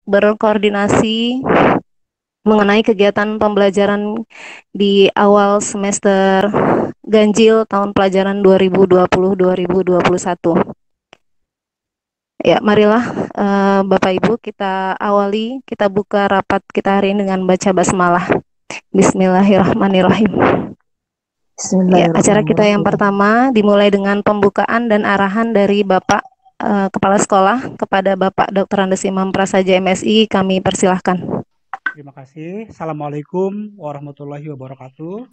berkoordinasi mengenai kegiatan pembelajaran di awal semester ganjil tahun pelajaran 2020-2021. Ya, marilah Bapak Ibu kita awali, kita buka rapat kita hari ini dengan baca basmalah. Bismillahirrahmanirrahim. Ya, acara kita yang Bismillahirrahmanirrahim. pertama dimulai dengan pembukaan dan arahan dari Bapak Kepala Sekolah kepada Bapak Dr. Andes Imam Prasaja MSI, kami persilahkan. Terima kasih. Assalamualaikum warahmatullahi wabarakatuh.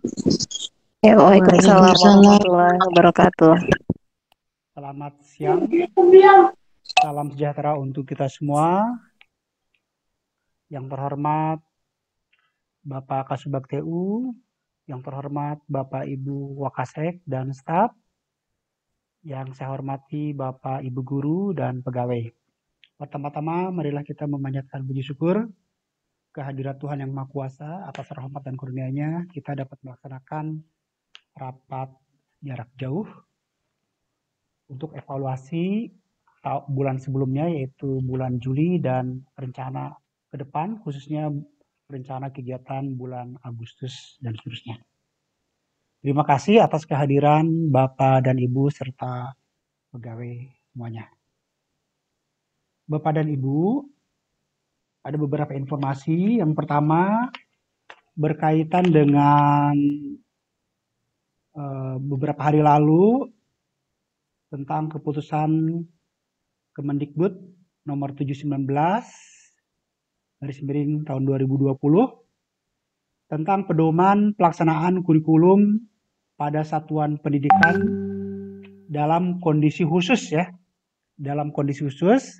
Ya, Waalaikumsalam Selamat, Waalaikumsalam. warahmatullahi wabarakatuh. selamat siang. Salam sejahtera untuk kita semua. Yang terhormat Bapak Kasubag TU, yang terhormat Bapak Ibu Wakasek dan staf, yang saya hormati Bapak Ibu guru dan pegawai. Pertama-tama, marilah kita memanjatkan puji syukur kehadirat Tuhan Yang Maha Kuasa atas rahmat dan kurnia-Nya kita dapat melaksanakan rapat jarak jauh untuk evaluasi bulan sebelumnya yaitu bulan Juli dan rencana ke depan khususnya rencana kegiatan bulan Agustus dan seterusnya. Terima kasih atas kehadiran Bapak dan Ibu serta pegawai semuanya. Bapak dan Ibu, ada beberapa informasi. Yang pertama berkaitan dengan beberapa hari lalu tentang keputusan Kemendikbud nomor 719 garis miring tahun 2020 tentang pedoman pelaksanaan kurikulum pada satuan pendidikan dalam kondisi khusus ya. Dalam kondisi khusus.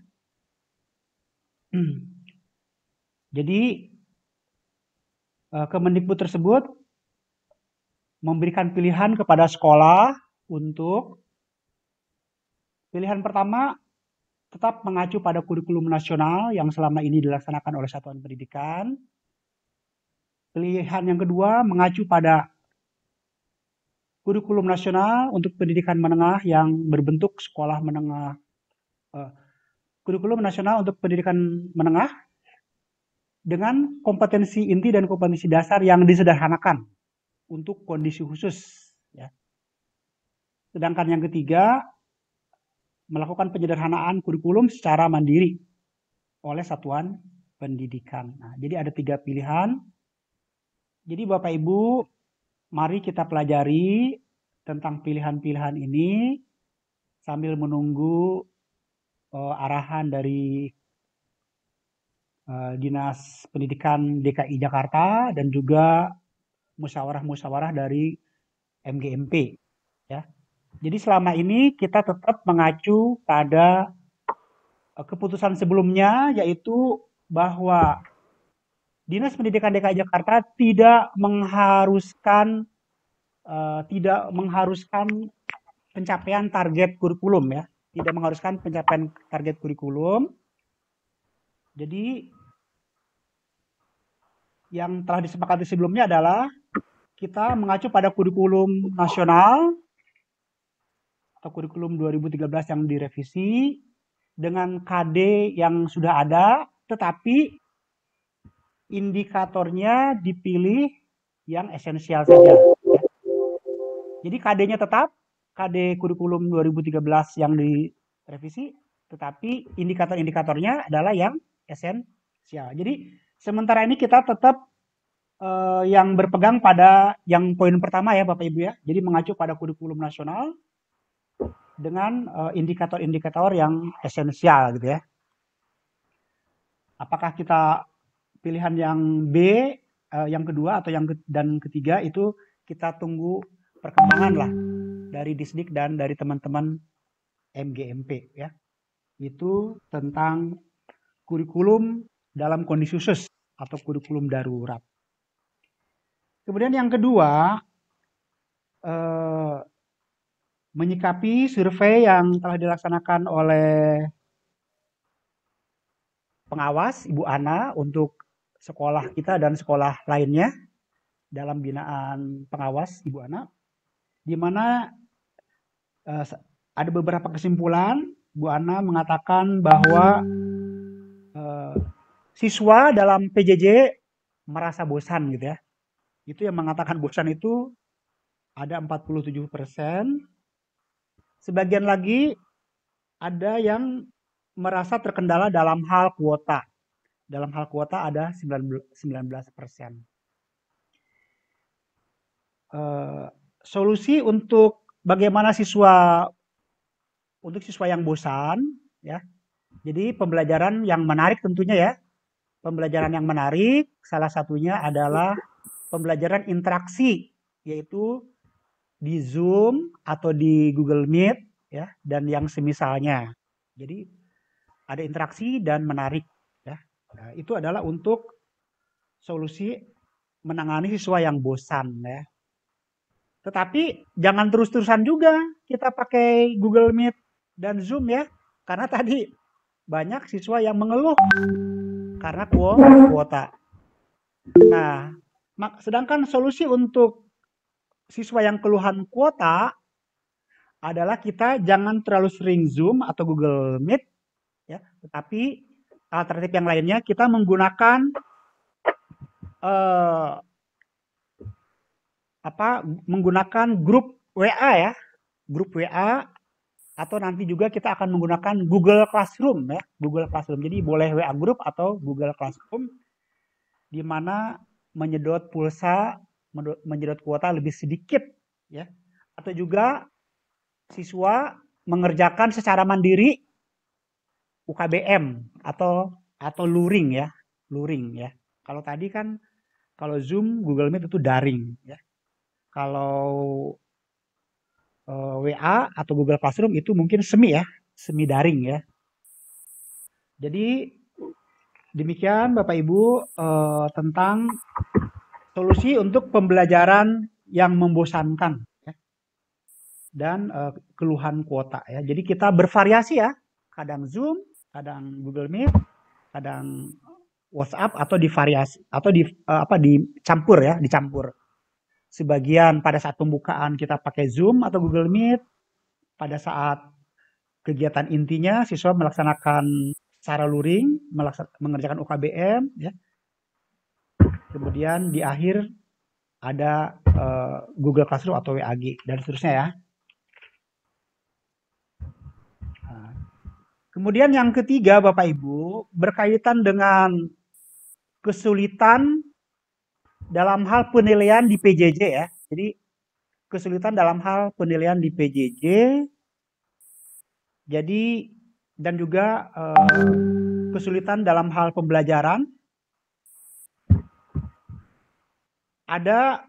Jadi Kemendikbud tersebut memberikan pilihan kepada sekolah untuk pilihan pertama tetap mengacu pada kurikulum nasional yang selama ini dilaksanakan oleh satuan pendidikan. Pilihan yang kedua mengacu pada kurikulum nasional untuk pendidikan menengah yang berbentuk sekolah menengah, kurikulum nasional untuk pendidikan menengah dengan kompetensi inti dan kompetensi dasar yang disederhanakan untuk kondisi khusus. Ya. Sedangkan yang ketiga melakukan penyederhanaan kurikulum secara mandiri oleh satuan pendidikan. Nah, jadi ada 3 pilihan. Jadi Bapak Ibu, mari kita pelajari tentang pilihan-pilihan ini sambil menunggu arahan dari Dinas Pendidikan DKI Jakarta dan juga musyawarah-musyawarah dari MGMP. Ya. Jadi selama ini kita tetap mengacu pada keputusan sebelumnya yaitu bahwa Dinas Pendidikan DKI Jakarta tidak mengharuskan pencapaian target kurikulum ya, tidak mengharuskan pencapaian target kurikulum. Jadi yang telah disepakati sebelumnya adalah kita mengacu pada kurikulum nasional atau kurikulum 2013 yang direvisi dengan KD yang sudah ada, tetapi indikatornya dipilih yang esensial saja. Ya. Jadi KD-nya tetap KD kurikulum 2013 yang direvisi, tetapi indikator-indikatornya adalah yang esensial. Jadi sementara ini kita tetap yang berpegang pada yang poin pertama ya Bapak Ibu ya. Jadi mengacu pada kurikulum nasional dengan indikator-indikator yang esensial gitu ya. Apakah kita pilihan yang B, yang kedua atau dan ketiga itu kita tunggu perkembangan lah dari Disdik dan dari teman-teman MGMP ya. Itu tentang kurikulum dalam kondisi khusus atau kurikulum darurat. Kemudian yang kedua, menyikapi survei yang telah dilaksanakan oleh pengawas Ibu Ana untuk sekolah kita dan sekolah lainnya dalam binaan pengawas Ibu Ana, di mana ada beberapa kesimpulan. Bu Ana mengatakan bahwa siswa dalam PJJ merasa bosan gitu ya. Itu yang mengatakan bosan itu ada 47%. Sebagian lagi ada yang merasa terkendala dalam hal kuota. Dalam hal kuota ada 19%. Solusi untuk bagaimana siswa yang bosan ya. Jadi pembelajaran yang menarik tentunya ya. Pembelajaran yang menarik salah satunya adalah pembelajaran interaksi, yaitu di Zoom atau di Google Meet ya, dan yang semisalnya. Jadi ada interaksi dan menarik ya. Nah, itu adalah untuk solusi menangani siswa yang bosan ya. Tetapi jangan terus-terusan juga kita pakai Google Meet dan Zoom ya. Karena tadi banyak siswa yang mengeluh karena kuota. Nah, sedangkan solusi untuk siswa yang keluhan kuota adalah kita jangan terlalu sering Zoom atau Google Meet ya, tetapi alternatif yang lainnya kita menggunakan eh, menggunakan grup WA ya, grup WA, atau nanti juga kita akan menggunakan Google Classroom ya, Google Classroom. Jadi boleh WA grup atau Google Classroom di mana menyedot pulsa, menyedot kuota lebih sedikit ya. Atau juga siswa mengerjakan secara mandiri UKBM atau luring ya, luring ya. Kalau tadi kan kalau Zoom, Google Meet itu daring ya. Kalau WA atau Google Classroom itu mungkin semi ya, semi daring ya. Jadi demikian Bapak Ibu tentang solusi untuk pembelajaran yang membosankan ya, dan keluhan kuota ya. Jadi kita bervariasi ya, kadang Zoom, kadang Google Meet, kadang WhatsApp atau divariasi atau dicampur ya, dicampur. Sebagian pada saat pembukaan kita pakai Zoom atau Google Meet, pada saat kegiatan intinya siswa melaksanakan secara luring, mengerjakan UKBM ya. Kemudian di akhir ada Google Classroom atau WAG dan seterusnya ya. Nah, kemudian yang ketiga Bapak Ibu berkaitan dengan kesulitan dalam hal penilaian di PJJ ya. Jadi kesulitan dalam hal penilaian di PJJ. Jadi dan juga kesulitan dalam hal pembelajaran. Ada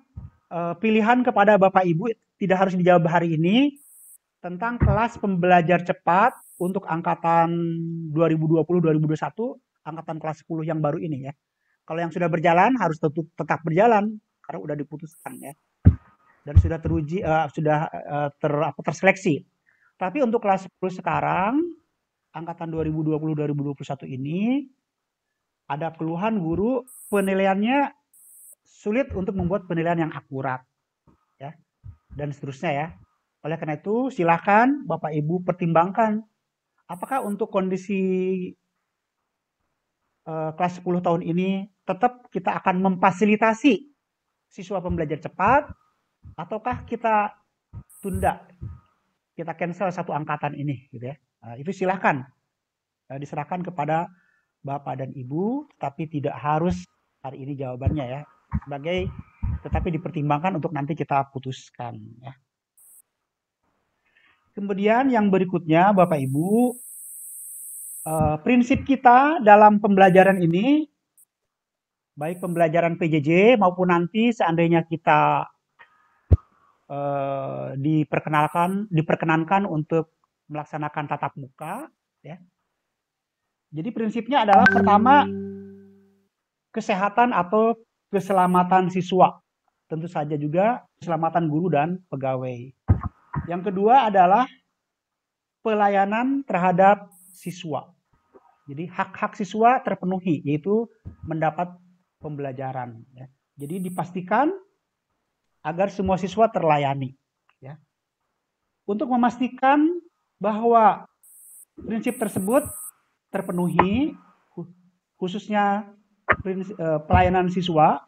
pilihan kepada Bapak Ibu, tidak harus dijawab hari ini, tentang kelas pembelajar cepat untuk angkatan 2020-2021, angkatan kelas 10 yang baru ini ya. Kalau yang sudah berjalan harus tetap berjalan karena sudah diputuskan ya. Dan sudah teruji, terseleksi. Tapi untuk kelas 10 sekarang, angkatan 2020-2021 ini, ada keluhan guru penilaiannya sulit untuk membuat penilaian yang akurat ya, dan seterusnya ya. Oleh karena itu silakan Bapak Ibu pertimbangkan apakah untuk kondisi kelas 10 tahun ini tetap kita akan memfasilitasi siswa pembelajar cepat ataukah kita tunda, kita cancel satu angkatan ini gitu ya. Nah, itu silakan diserahkan kepada Bapak dan Ibu, tapi tidak harus hari ini jawabannya ya. Tetapi dipertimbangkan untuk nanti kita putuskan ya. Kemudian yang berikutnya Bapak Ibu, prinsip kita dalam pembelajaran ini, baik pembelajaran PJJ maupun nanti seandainya kita diperkenankan untuk melaksanakan tatap muka ya. Jadi prinsipnya adalah pertama kesehatan atau keselamatan siswa. Tentu saja juga keselamatan guru dan pegawai. Yang kedua adalah pelayanan terhadap siswa. Jadi hak-hak siswa terpenuhi, yaitu mendapat pembelajaran. Ya. Jadi dipastikan agar semua siswa terlayani. Ya. Untuk memastikan bahwa prinsip tersebut terpenuhi, khususnya pelayanan siswa,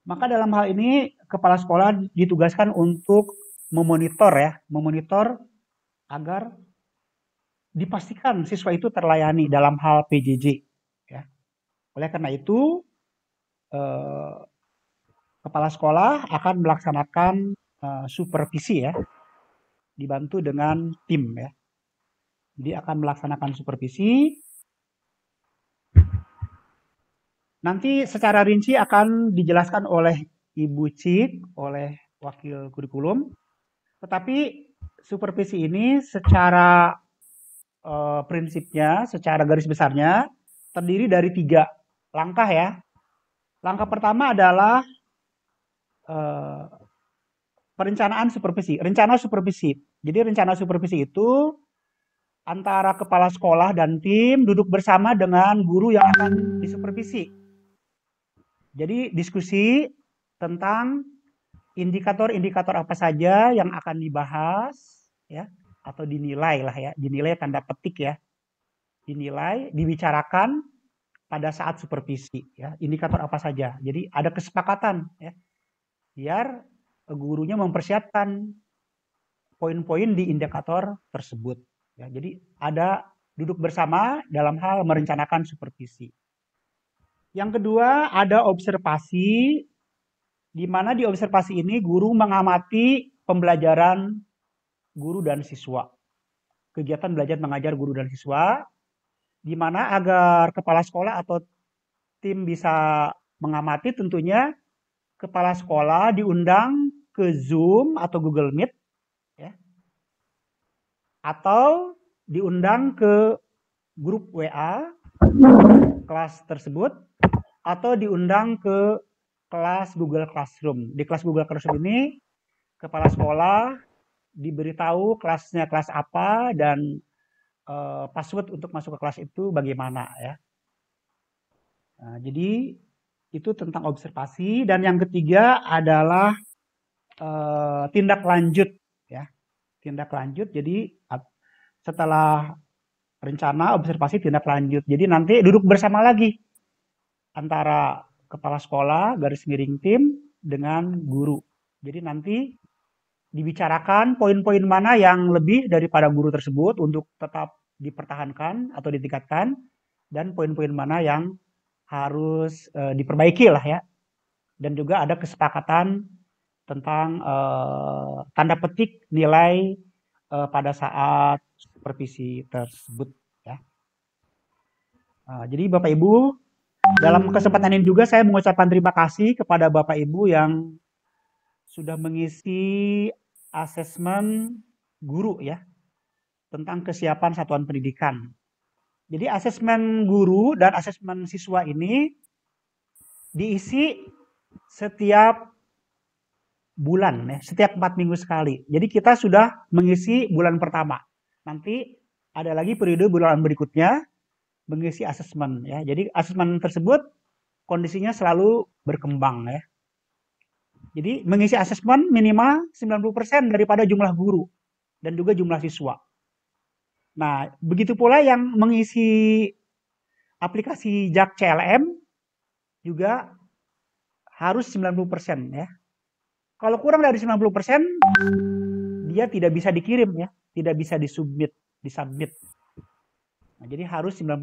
maka dalam hal ini kepala sekolah ditugaskan untuk memonitor agar dipastikan siswa itu terlayani dalam hal PJJ. Ya. Oleh karena itu, kepala sekolah akan melaksanakan supervisi ya, dibantu dengan tim ya. Jadi akan melaksanakan supervisi. Nanti secara rinci akan dijelaskan oleh Ibu Cik, oleh wakil kurikulum. Tetapi supervisi ini secara prinsipnya, secara garis besarnya terdiri dari 3 langkah ya. Langkah pertama adalah perencanaan supervisi, rencana supervisi. Jadi rencana supervisi itu antara kepala sekolah dan tim duduk bersama dengan guru yang akan disupervisi. Jadi diskusi tentang indikator-indikator apa saja yang akan dibahas ya, atau dinilai lah ya, dinilai tanda petik ya, dinilai, dibicarakan pada saat supervisi ya, indikator apa saja. Jadi ada kesepakatan ya, biar gurunya mempersiapkan poin-poin di indikator tersebut ya. Jadi ada duduk bersama dalam hal merencanakan supervisi. Yang kedua ada observasi, di mana di observasi ini guru mengamati pembelajaran guru dan siswa. Kegiatan belajar mengajar guru dan siswa, di mana agar kepala sekolah atau tim bisa mengamati, tentunya kepala sekolah diundang ke Zoom atau Google Meet ya, atau diundang ke grup WA kelas tersebut, atau diundang ke kelas Google Classroom. Di kelas Google Classroom ini kepala sekolah diberitahu kelasnya kelas apa dan password untuk masuk ke kelas itu bagaimana ya. Nah, jadi itu tentang observasi. Dan yang ketiga adalah tindak lanjut ya. Tindak lanjut, jadi setelah rencana, observasi, tindak lanjut. Jadi nanti duduk bersama lagi antara kepala sekolah, garis miring tim, dengan guru. Jadi nanti dibicarakan poin-poin mana yang lebih daripada guru tersebut untuk tetap dipertahankan atau ditingkatkan, dan poin-poin mana yang harus diperbaiki lah ya. Dan juga ada kesepakatan tentang tanda petik nilai pada saat supervisi tersebut ya. Jadi Bapak Ibu, dalam kesempatan ini juga saya mengucapkan terima kasih kepada Bapak Ibu yang sudah mengisi asesmen guru ya, tentang kesiapan satuan pendidikan. Jadi asesmen guru dan asesmen siswa ini diisi setiap bulan ya, setiap 4 minggu sekali. Jadi kita sudah mengisi bulan pertama. Nanti ada lagi periode bulan berikutnya mengisi asesmen ya. Jadi asesmen tersebut kondisinya selalu berkembang ya. Jadi mengisi asesmen minimal 90% daripada jumlah guru dan juga jumlah siswa. Nah, begitu pula yang mengisi aplikasi JAK CLM juga harus 90% ya. Kalau kurang dari 90%, dia tidak bisa dikirim ya, tidak bisa disubmit. Nah, jadi harus 90%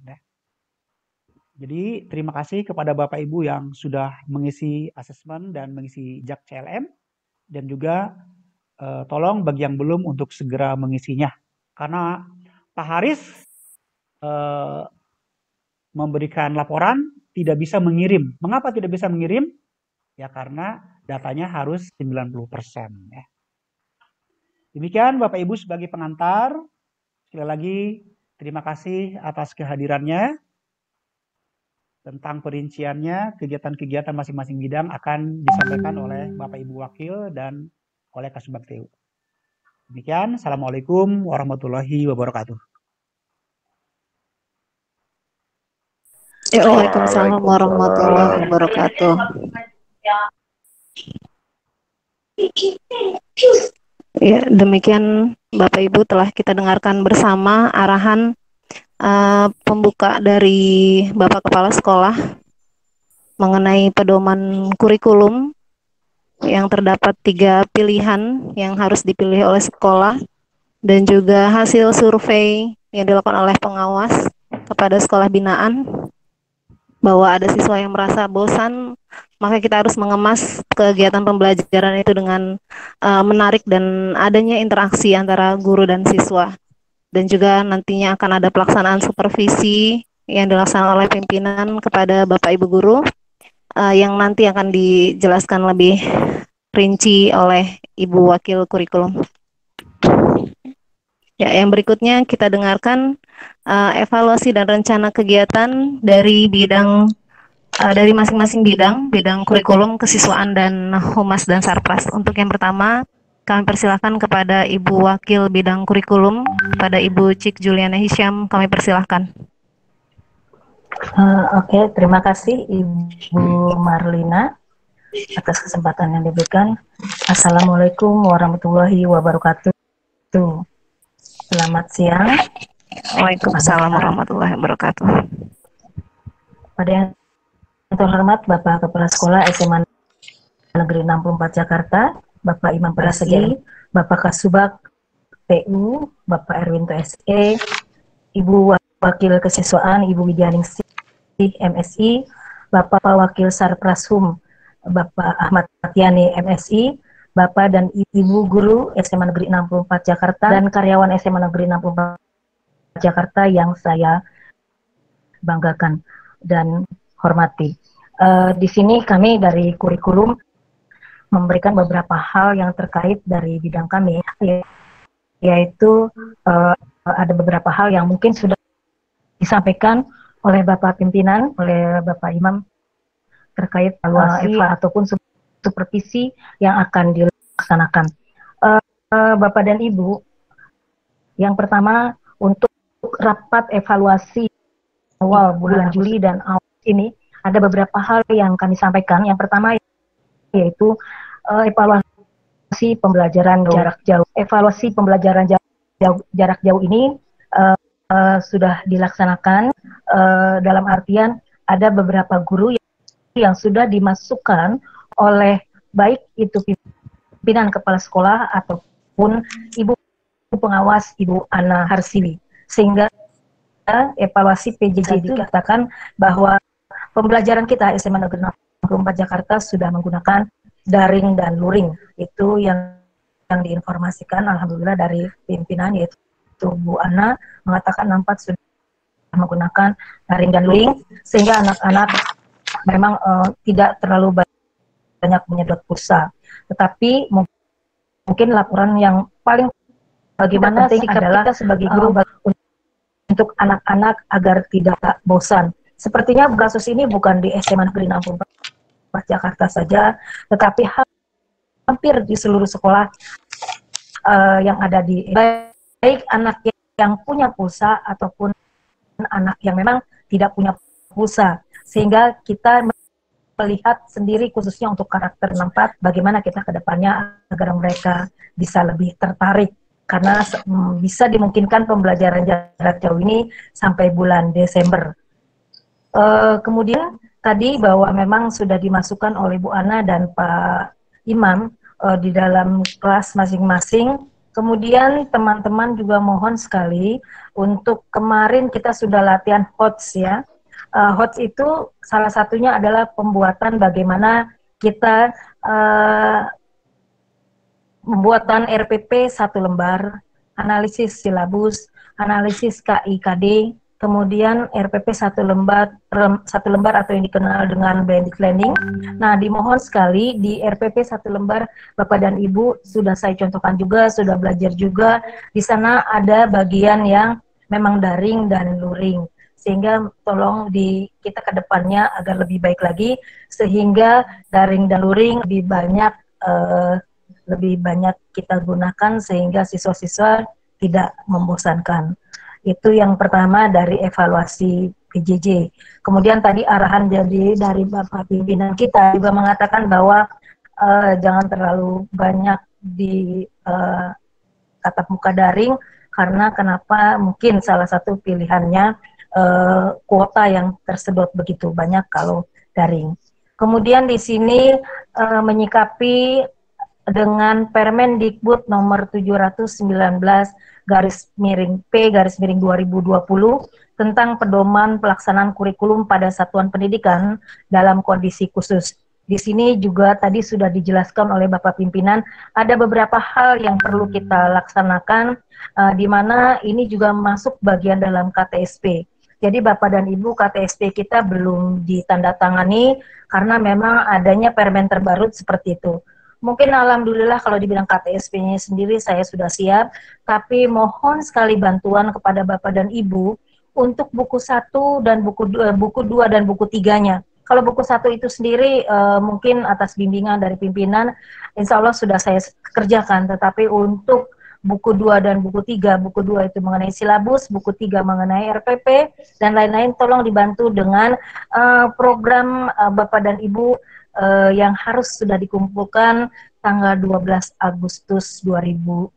ya. Jadi terima kasih kepada Bapak Ibu yang sudah mengisi asesmen dan mengisi JAK CLM, dan juga tolong bagi yang belum untuk segera mengisinya. Karena Pak Haris memberikan laporan tidak bisa mengirim. Mengapa tidak bisa mengirim? Ya karena datanya harus 90% ya. Demikian Bapak Ibu sebagai pengantar. Sekali lagi terima kasih atas kehadirannya. Tentang perinciannya, kegiatan-kegiatan masing-masing bidang akan disampaikan oleh Bapak Ibu Wakil dan oleh Kasubag TU. Demikian, Assalamualaikum warahmatullahi wabarakatuh. Waalaikumsalam warahmatullahi wabarakatuh. Ya, demikian Bapak Ibu telah kita dengarkan bersama arahan pembuka dari Bapak Kepala Sekolah mengenai pedoman kurikulum yang terdapat 3 pilihan yang harus dipilih oleh sekolah dan juga hasil survei yang dilakukan oleh pengawas kepada sekolah binaan bahwa ada siswa yang merasa bosan, maka kita harus mengemas kegiatan pembelajaran itu dengan menarik dan adanya interaksi antara guru dan siswa. Dan juga nantinya akan ada pelaksanaan supervisi yang dilaksanakan oleh pimpinan kepada Bapak Ibu guru yang nanti akan dijelaskan lebih rinci oleh Ibu Wakil Kurikulum. Ya, yang berikutnya kita dengarkan evaluasi dan rencana kegiatan dari dari masing-masing bidang kurikulum, kesiswaan, dan humas dan sarpras. Untuk yang pertama, kami persilahkan kepada Ibu Wakil Bidang Kurikulum, pada Ibu Cik Juliana Hisyam, kami persilahkan. Oke, terima kasih Ibu Marlina atas kesempatan yang diberikan. Assalamualaikum warahmatullahi wabarakatuh. Selamat siang. Waalaikumsalam warahmatullahi wabarakatuh. Pada yang terhormat Bapak Kepala Sekolah SMA Negeri 64 Jakarta, Bapak Imam Prasetyo, Bapak Kasubag TU, Bapak Erwinto SE, Ibu Wakil Kesiswaan, Ibu Widyaningsih MSI, Bapak Wakil Sarprashum, Bapak Ahmad Tiani MSI, Bapak dan Ibu Guru SMA Negeri 64 Jakarta, dan karyawan SMA Negeri 64 Jakarta yang saya banggakan dan hormati. Di sini kami dari kurikulum memberikan beberapa hal yang terkait dari bidang kami, yaitu ada beberapa hal yang mungkin sudah disampaikan oleh Bapak Pimpinan, oleh Bapak Imam terkait evaluasi ataupun supervisi yang akan dilaksanakan. Bapak dan Ibu, yang pertama untuk rapat evaluasi awal bulan Juli dan awal ini ada beberapa hal yang kami sampaikan. Yang pertama yaitu evaluasi pembelajaran jarak jauh. Evaluasi pembelajaran jarak jauh ini sudah dilaksanakan dalam artian ada beberapa guru yang sudah dimasukkan oleh baik itu pimpinan kepala sekolah ataupun ibu pengawas Ibu Ana Harsiwi, sehingga evaluasi PJJ dikatakan bahwa pembelajaran kita SMA Negeri 64 Jakarta sudah menggunakan daring dan luring. Itu yang diinformasikan alhamdulillah dari pimpinan, yaitu Bu Ana mengatakan 64 sudah menggunakan daring dan luring, sehingga anak-anak memang tidak terlalu banyak menyedot pulsa. Tetapi mungkin laporan yang paling bagaimana sikap kita sebagai guru untuk anak-anak agar tidak bosan. Sepertinya kasus ini bukan di SMA Negeri 64 Jakarta saja, tetapi hampir di seluruh sekolah yang ada di baik anak yang punya pulsa ataupun anak yang memang tidak punya pulsa, sehingga kita melihat sendiri khususnya untuk karakter 64 bagaimana kita ke depannya agar mereka bisa lebih tertarik, karena bisa dimungkinkan pembelajaran jarak jauh ini sampai bulan Desember. Kemudian tadi bahwa memang sudah dimasukkan oleh Bu Ana dan Pak Imam di dalam kelas masing-masing. Kemudian teman-teman juga mohon sekali untuk kemarin kita sudah latihan HOTS ya. HOTS itu salah satunya adalah pembuatan bagaimana kita pembuatan RPP 1 lembar, analisis silabus, analisis KIKD, kemudian RPP 1 lembar atau yang dikenal dengan blended learning. Nah, dimohon sekali di RPP 1 lembar Bapak dan Ibu sudah saya contohkan juga, sudah belajar juga. Di sana ada bagian yang memang daring dan luring, sehingga tolong kita ke depannya agar lebih baik lagi, sehingga daring dan luring lebih banyak kita gunakan sehingga siswa-siswa tidak membosankan. Itu yang pertama dari evaluasi PJJ. Kemudian tadi arahan dari Bapak pimpinan kita juga mengatakan bahwa jangan terlalu banyak di tatap muka daring, karena kenapa mungkin salah satu pilihannya kuota yang tersedot begitu banyak kalau daring. Kemudian di sini menyikapi dengan Permendikbud nomor 719 garis miring P garis miring 2020 tentang pedoman pelaksanaan kurikulum pada satuan pendidikan dalam kondisi khusus. Di sini juga tadi sudah dijelaskan oleh Bapak Pimpinan, ada beberapa hal yang perlu kita laksanakan, di mana ini juga masuk bagian dalam KTSP. Jadi Bapak dan Ibu, KTSP kita belum ditandatangani karena memang adanya permen terbaru seperti itu. Mungkin alhamdulillah kalau dibilang KTSP-nya sendiri saya sudah siap, tapi mohon sekali bantuan kepada Bapak dan Ibu untuk buku 1 dan buku 2 dan buku 3-nya. Kalau buku 1 itu sendiri mungkin atas bimbingan dari pimpinan, insya Allah sudah saya kerjakan, tetapi untuk buku 2 dan buku 3, buku 2 itu mengenai silabus, buku 3 mengenai RPP, dan lain-lain, tolong dibantu dengan program Bapak dan Ibu yang harus sudah dikumpulkan tanggal 12 Agustus 2020.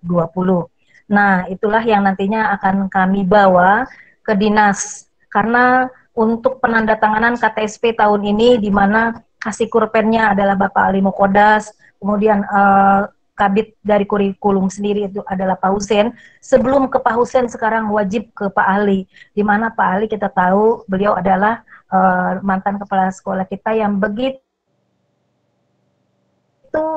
Nah, itulah yang nantinya akan kami bawa ke dinas, karena untuk penandatanganan KTSP tahun ini, di mana kasih kurpennya adalah Bapak Ali Mukodas, kemudian kabit dari kurikulum sendiri itu adalah Pak Husen. Sebelum ke Pak Husen, sekarang wajib ke Pak Ali, di mana Pak Ali kita tahu beliau adalah mantan kepala sekolah kita yang begitu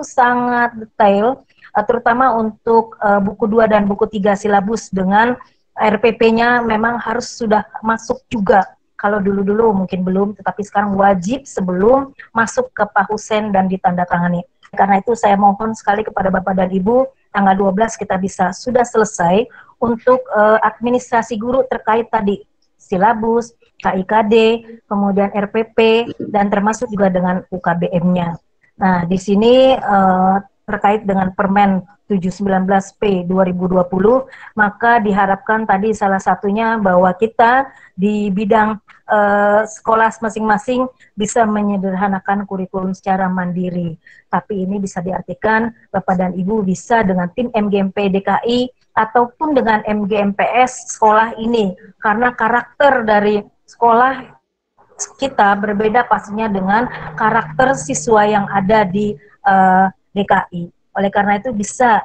sangat detail, terutama untuk buku 2 dan buku 3 silabus dengan RPP-nya memang harus sudah masuk juga. Kalau dulu-dulu mungkin belum, tetapi sekarang wajib sebelum masuk ke Pak Husen dan ditandatangani. Karena itu saya mohon sekali kepada Bapak dan Ibu, tanggal 12 kita bisa sudah selesai untuk administrasi guru terkait tadi silabus, KIKD, kemudian RPP, dan termasuk juga dengan UKBM-nya. Nah, di sini terkait dengan Permen 719P 2020, maka diharapkan tadi salah satunya bahwa kita di bidang sekolah masing-masing bisa menyederhanakan kurikulum secara mandiri. Tapi ini bisa diartikan Bapak dan Ibu bisa dengan tim MGMP DKI ataupun dengan MGMPS sekolah ini, karena karakter dari sekolah kita berbeda pastinya dengan karakter siswa yang ada di DKI. Oleh karena itu bisa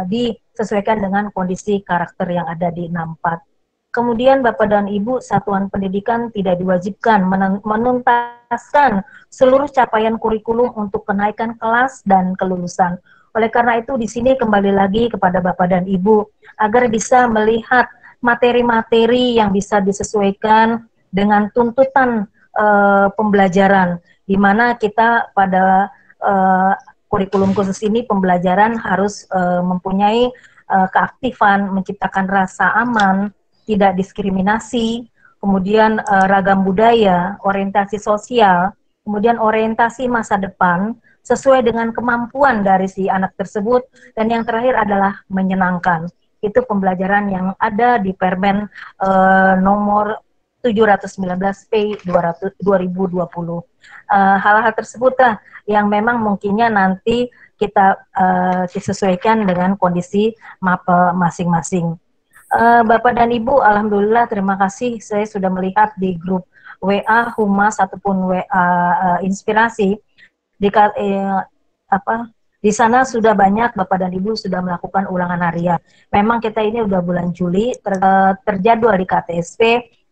disesuaikan dengan kondisi karakter yang ada di 64. Kemudian Bapak dan Ibu, satuan pendidikan tidak diwajibkan menuntaskan seluruh capaian kurikulum untuk kenaikan kelas dan kelulusan. Oleh karena itu di sini kembali lagi kepada Bapak dan Ibu agar bisa melihat materi-materi yang bisa disesuaikan dengan tuntutan pembelajaran, di mana kita pada kurikulum khusus ini pembelajaran harus mempunyai keaktifan, menciptakan rasa aman, tidak diskriminasi, kemudian ragam budaya, orientasi sosial, kemudian orientasi masa depan sesuai dengan kemampuan dari si anak tersebut, dan yang terakhir adalah menyenangkan. Itu pembelajaran yang ada di Permen nomor 719P 2020. Hal-hal tersebutlah yang memang mungkinnya nanti kita disesuaikan dengan kondisi MAPE masing-masing. Bapak dan Ibu, alhamdulillah terima kasih, saya sudah melihat di grup WA Humas ataupun WA Inspirasi di sana sudah banyak Bapak dan Ibu sudah melakukan ulangan harian. Memang kita ini udah bulan Juli, terjadwal di KTSP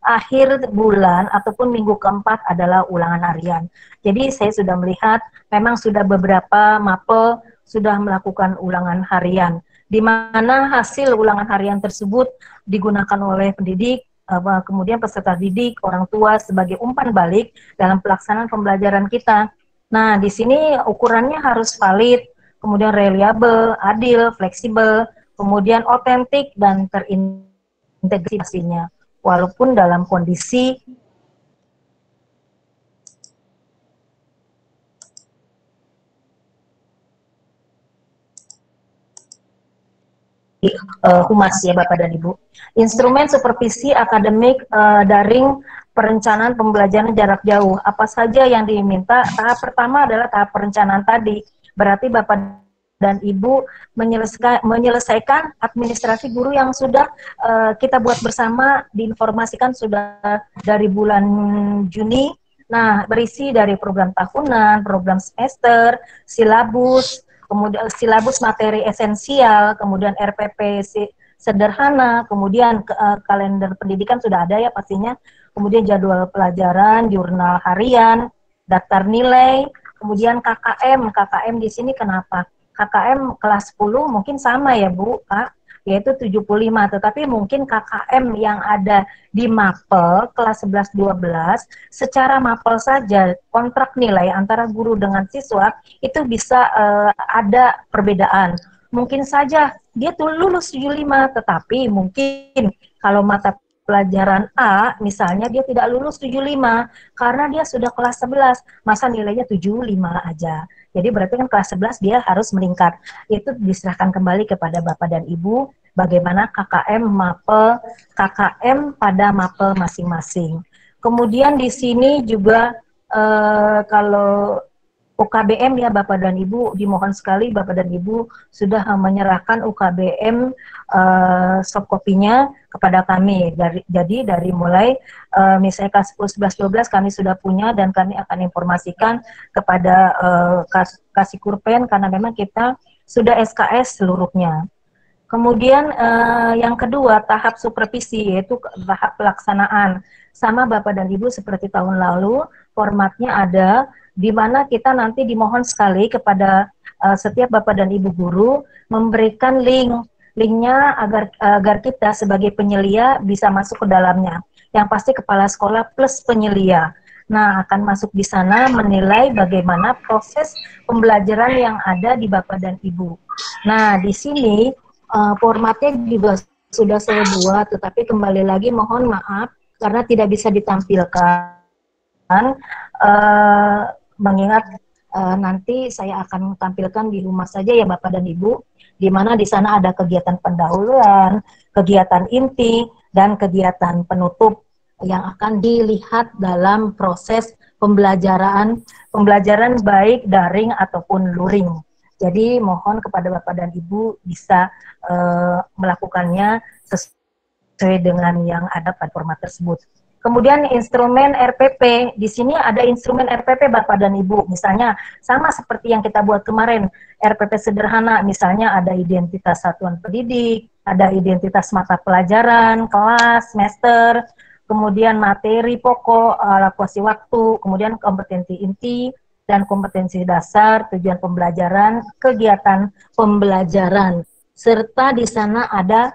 akhir bulan ataupun minggu keempat adalah ulangan harian. Jadi saya sudah melihat memang sudah beberapa MAPE sudah melakukan ulangan harian, di mana hasil ulangan harian tersebut digunakan oleh pendidik, kemudian peserta didik, orang tua sebagai umpan balik dalam pelaksanaan pembelajaran kita. Nah, di sini ukurannya harus valid, kemudian reliable, adil, fleksibel, kemudian otentik dan terintegrasi pastinya. Walaupun dalam kondisi humas ya Bapak dan Ibu. Instrumen supervisi akademik daring perencanaan pembelajaran jarak jauh. Apa saja yang diminta? Tahap pertama adalah tahap perencanaan tadi. Berarti Bapak dan Ibu menyelesaikan administrasi guru yang sudah kita buat bersama, diinformasikan sudah dari bulan Juni. Nah, berisi dari program tahunan, program semester, silabus, kemudian silabus materi esensial, kemudian RPP sederhana, kemudian kalender pendidikan sudah ada ya pastinya, kemudian jadwal pelajaran, jurnal harian, daftar nilai, kemudian KKM. KKM di sini kenapa? KKM kelas 10 mungkin sama ya Bu, Kak, yaitu 75, tetapi mungkin KKM yang ada di MAPEL kelas 11-12 secara MAPEL saja kontrak nilai antara guru dengan siswa itu bisa ada perbedaan. Mungkin saja dia tuh lulus 75, tetapi mungkin kalau mata pelajaran A misalnya dia tidak lulus 75 karena dia sudah kelas 11, masa nilainya 75 aja. Jadi berarti kan kelas 11 dia harus meningkat. Itu diserahkan kembali kepada Bapak dan Ibu bagaimana KKM MAPEL, KKM pada MAPEL masing-masing. Kemudian di sini juga kalau UKBM ya Bapak dan Ibu, dimohon sekali Bapak dan Ibu sudah menyerahkan UKBM soft copy-nya kepada kami. Jadi dari mulai misalnya kelas 10, 11, 12 kami sudah punya dan kami akan informasikan kepada Kasih Kurpen karena memang kita sudah SKS seluruhnya. Kemudian yang kedua tahap supervisi yaitu tahap pelaksanaan. Sama Bapak dan Ibu seperti tahun lalu formatnya ada di mana kita nanti dimohon sekali kepada setiap Bapak dan Ibu guru memberikan linknya agar kita sebagai penyelia bisa masuk ke dalamnya. Yang pasti kepala sekolah plus penyelia. Nah, akan masuk di sana menilai bagaimana proses pembelajaran yang ada di Bapak dan Ibu. Nah, di sini formatnya juga sudah saya buat, tetapi kembali lagi mohon maaf karena tidak bisa ditampilkan. Mengingat nanti saya akan tampilkan di rumah saja ya Bapak dan Ibu, di mana di sana ada kegiatan pendahuluan, kegiatan inti, dan kegiatan penutup yang akan dilihat dalam proses pembelajaran baik daring ataupun luring. Jadi mohon kepada Bapak dan Ibu bisa melakukannya sesuai dengan yang ada pada format tersebut. Kemudian instrumen RPP, di sini ada instrumen RPP Bapak dan Ibu, misalnya sama seperti yang kita buat kemarin, RPP sederhana, misalnya ada identitas satuan pendidik, ada identitas mata pelajaran, kelas, semester, kemudian materi pokok, alokasi waktu, kemudian kompetensi inti, dan kompetensi dasar, tujuan pembelajaran, kegiatan pembelajaran, serta di sana ada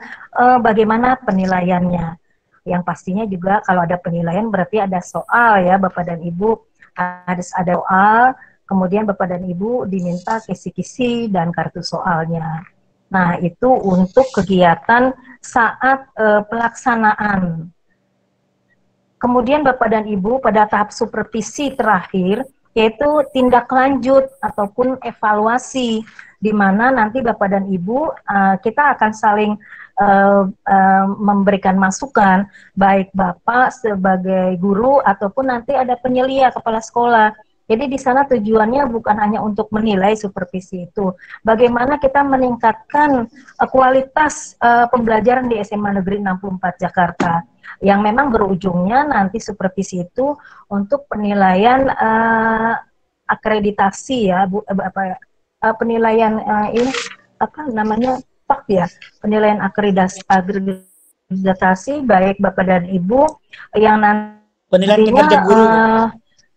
bagaimana penilaiannya. Yang pastinya juga kalau ada penilaian berarti ada soal ya Bapak dan Ibu, harus ada soal, kemudian Bapak dan Ibu diminta kisi-kisi dan kartu soalnya. Nah itu untuk kegiatan saat pelaksanaan. Kemudian Bapak dan Ibu pada tahap supervisi terakhir yaitu tindak lanjut ataupun evaluasi, di mana nanti Bapak dan Ibu kita akan saling memberikan masukan, baik Bapak sebagai guru ataupun nanti ada penyelia kepala sekolah. Jadi di sana tujuannya bukan hanya untuk menilai supervisi itu, bagaimana kita meningkatkan kualitas pembelajaran di SMA Negeri 64 Jakarta, yang memang berujungnya nanti supervisi itu untuk penilaian akreditasi ya, penilaian ini apa namanya PAK ya, penilaian akreditasi baik Bapak dan Ibu yang nantinya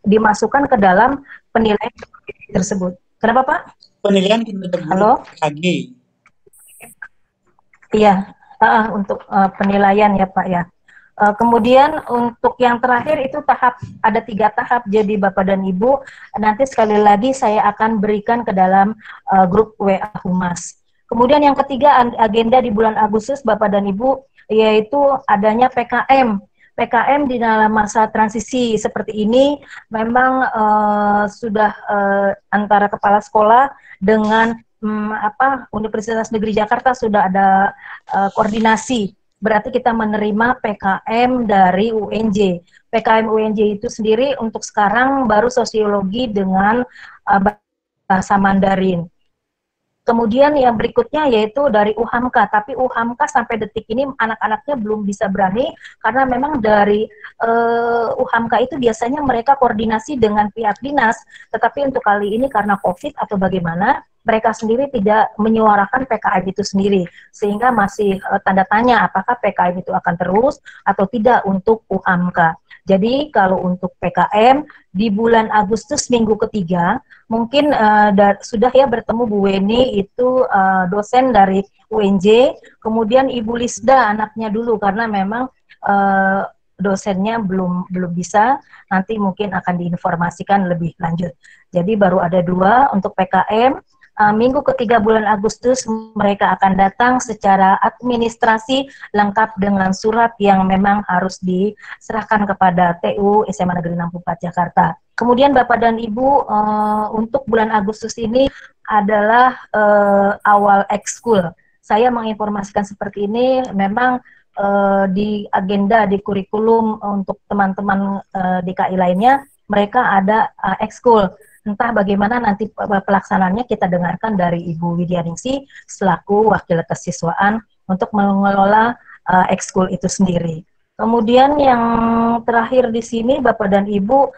dimasukkan ke dalam penilaian tersebut. Kenapa Pak? Penilaian kinerja guru. Halo? KG. Iya, untuk penilaian ya Pak ya. Kemudian untuk yang terakhir itu ada 3 tahap, jadi Bapak dan Ibu nanti sekali lagi saya akan berikan ke dalam grup WA Humas. Kemudian yang ketiga agenda di bulan Agustus Bapak dan Ibu yaitu adanya PKM. PKM di dalam masa transisi seperti ini memang sudah antara kepala sekolah dengan Universitas Negeri Jakarta sudah ada koordinasi. Berarti kita menerima PKM dari UNJ. PKM UNJ itu sendiri untuk sekarang baru sosiologi dengan bahasa Mandarin. Kemudian yang berikutnya yaitu dari UHAMKA, tapi UHAMKA sampai detik ini anak-anaknya belum bisa berani karena memang dari UHAMKA itu biasanya mereka koordinasi dengan pihak dinas, tetapi untuk kali ini karena COVID atau bagaimana, mereka sendiri tidak menyuarakan PKM itu sendiri, sehingga masih tanda tanya apakah PKM itu akan terus atau tidak untuk UHAMKA. Jadi kalau untuk PKM di bulan Agustus minggu ketiga, mungkin sudah ya bertemu Bu Weni itu dosen dari UNJ, kemudian Ibu Lisda anaknya dulu karena memang dosennya belum bisa, nanti mungkin akan diinformasikan lebih lanjut. Jadi baru ada 2 untuk PKM. Minggu ketiga bulan Agustus mereka akan datang secara administrasi lengkap dengan surat yang memang harus diserahkan kepada TU SMA Negeri 64 Jakarta. Kemudian Bapak dan Ibu, untuk bulan Agustus ini adalah awal ekskul. Saya menginformasikan seperti ini, memang di agenda, di kurikulum untuk teman-teman DKI lainnya, mereka ada ekskul. Entah bagaimana nanti pelaksanaannya kita dengarkan dari Ibu Widyaningsih selaku Wakil Kesiswaan untuk mengelola ekskul itu sendiri. Kemudian yang terakhir di sini Bapak dan Ibu,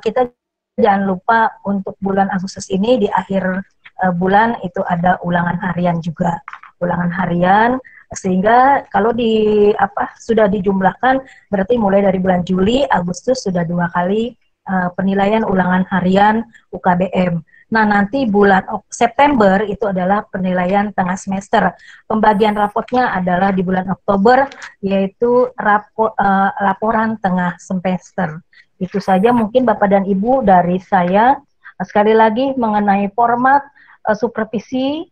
kita jangan lupa untuk bulan Agustus ini di akhir bulan itu ada ulangan harian juga. Ulangan harian sehingga kalau sudah dijumlahkan berarti mulai dari bulan Juli, Agustus sudah 2 kali penilaian ulangan harian UKBM. Nah, nanti bulan September itu adalah penilaian tengah semester. Pembagian raportnya adalah di bulan Oktober, yaitu laporan tengah semester. Itu saja mungkin Bapak dan Ibu dari saya. Sekali lagi mengenai format supervisi,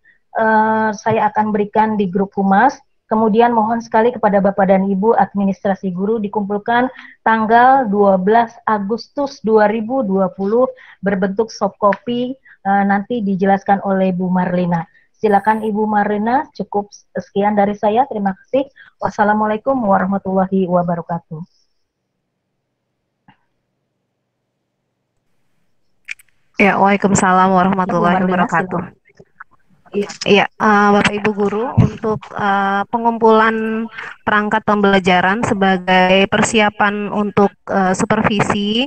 saya akan berikan di grup humas. Kemudian mohon sekali kepada Bapak dan Ibu administrasi guru dikumpulkan tanggal 12 Agustus 2020 berbentuk soft copy, nanti dijelaskan oleh Bu Marlina. Silakan Ibu Marlina, cukup sekian dari saya. Terima kasih. Wassalamualaikum warahmatullahi wabarakatuh. Ya, waalaikumsalam warahmatullahi wabarakatuh. Iya, Bapak Ibu Guru, untuk pengumpulan perangkat pembelajaran sebagai persiapan untuk supervisi,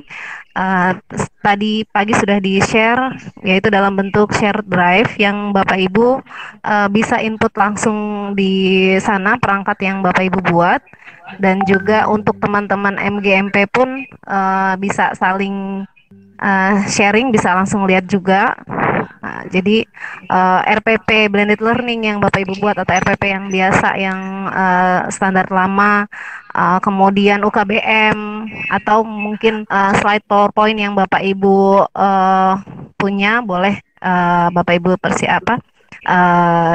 tadi pagi sudah di-share, yaitu dalam bentuk share drive yang Bapak Ibu bisa input langsung di sana perangkat yang Bapak Ibu buat, dan juga untuk teman-teman MGMP pun bisa saling sharing, bisa langsung lihat juga. Nah, jadi RPP blended learning yang Bapak Ibu buat atau RPP yang biasa yang standar lama, kemudian UKBM atau mungkin slide PowerPoint yang Bapak Ibu punya, boleh Bapak Ibu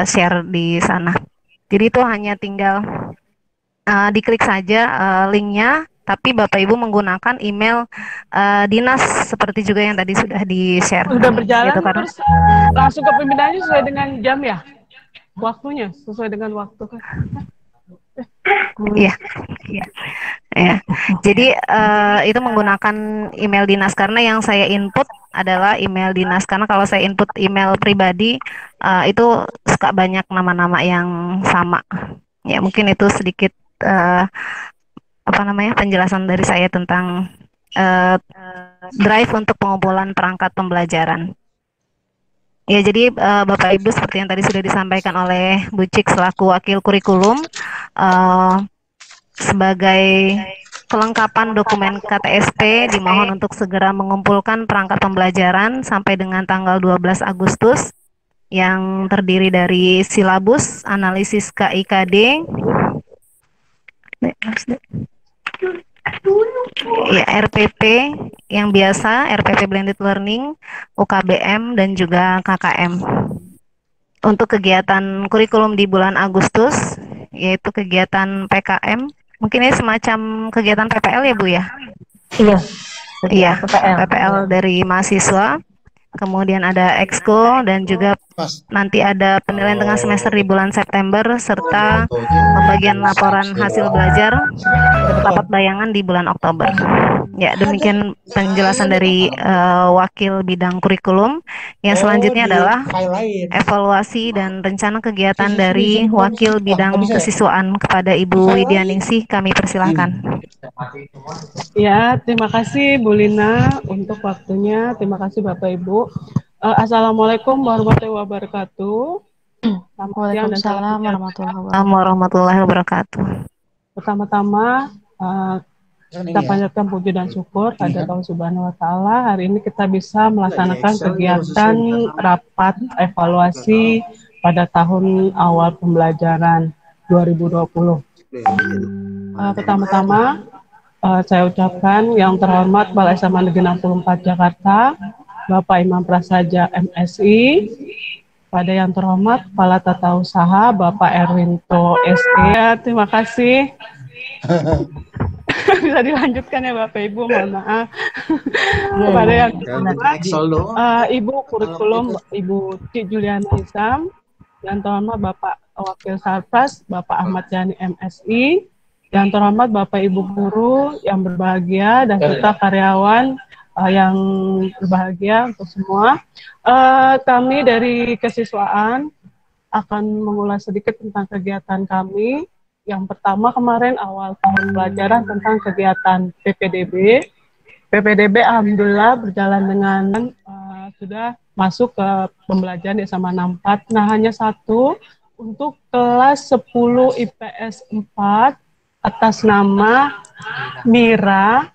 share di sana. Jadi itu hanya tinggal diklik saja linknya, tapi Bapak Ibu menggunakan email dinas seperti juga yang tadi sudah di-share. Sudah berjalan gitu, terus langsung ke pimpinannya sesuai dengan jam ya? Waktunya sesuai dengan waktu kan? Iya. Ya. Jadi itu menggunakan email dinas, karena yang saya input adalah email dinas, karena kalau saya input email pribadi itu suka banyak nama-nama yang sama. Ya, mungkin itu sedikit penjelasan dari saya tentang drive untuk pengumpulan perangkat pembelajaran. Ya, jadi Bapak Ibu seperti yang tadi sudah disampaikan oleh Bu Cik selaku wakil kurikulum, sebagai kelengkapan dokumen KTSP dimohon untuk segera mengumpulkan perangkat pembelajaran sampai dengan tanggal 12 Agustus yang terdiri dari silabus, analisis KIKD, ya, RPP yang biasa, RPP blended learning, UKBM, dan juga KKM. Untuk kegiatan kurikulum di bulan Agustus, yaitu kegiatan PKM, mungkin ini semacam kegiatan PPL ya Bu ya? Iya, PPL dari mahasiswa. Kemudian ada ekskul dan juga nanti ada penilaian tengah semester di bulan September serta pembagian laporan hasil belajar rapat bayangan di bulan Oktober. Ya, demikian penjelasan dari Wakil Bidang Kurikulum. Yang selanjutnya adalah evaluasi dan rencana kegiatan dari Wakil Bidang Kesiswaan kepada Ibu Widyaningsih. Kami persilahkan. Ya, terima kasih Bu Lina untuk waktunya. Terima kasih Bapak Ibu. Assalamualaikum warahmatullahi wabarakatuh. Waalaikumsalam warahmatullahi wabarakatuh. Pertama-tama kita panjatkan puji dan syukur pada Allah Subhanahu wa Ta'ala. Hari ini kita bisa melaksanakan kegiatan rapat evaluasi pada tahun awal pembelajaran 2020. Pertama-tama saya ucapkan yang terhormat Kepala SMA Negeri 64 Jakarta, Bapak Imam Prasaja MSI, pada yang terhormat Kepala Tata Usaha Bapak Erwinto SE. Terima kasih. Bisa dilanjutkan ya Bapak Ibu, mohon maaf. Kepada yang terhormat Ibu Kurikulum Ibu Cik Juliana Isam, yang terhormat Bapak Wakil Sarpras Bapak Ahmad Yani MSI, yang terhormat Bapak Ibu guru yang berbahagia dan serta karyawan yang berbahagia untuk semua. Kami dari kesiswaan akan mengulas sedikit tentang kegiatan kami. Yang pertama kemarin awal tahun pelajaran tentang kegiatan PPDB. PPDB alhamdulillah berjalan dengan sudah masuk ke pembelajaran di SMA 64. Nah, hanya satu untuk kelas 10 IPS 4 atas nama Mira.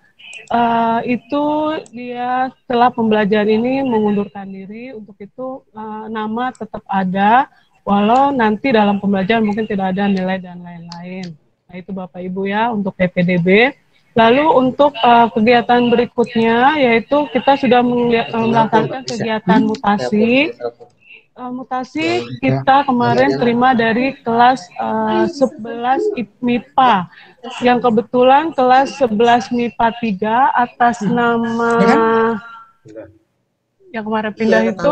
Itu dia setelah pembelajaran ini mengundurkan diri. Untuk itu nama tetap ada, walau nanti dalam pembelajaran mungkin tidak ada nilai dan lain-lain. Nah itu Bapak Ibu ya untuk PPDB. Lalu untuk kegiatan berikutnya yaitu kita sudah melaksanakan kegiatan mutasi. Mutasi kita kemarin terima dari kelas 11 MIPA yang kebetulan kelas 11 MIPA 3 atas nama yang kemarin pindah itu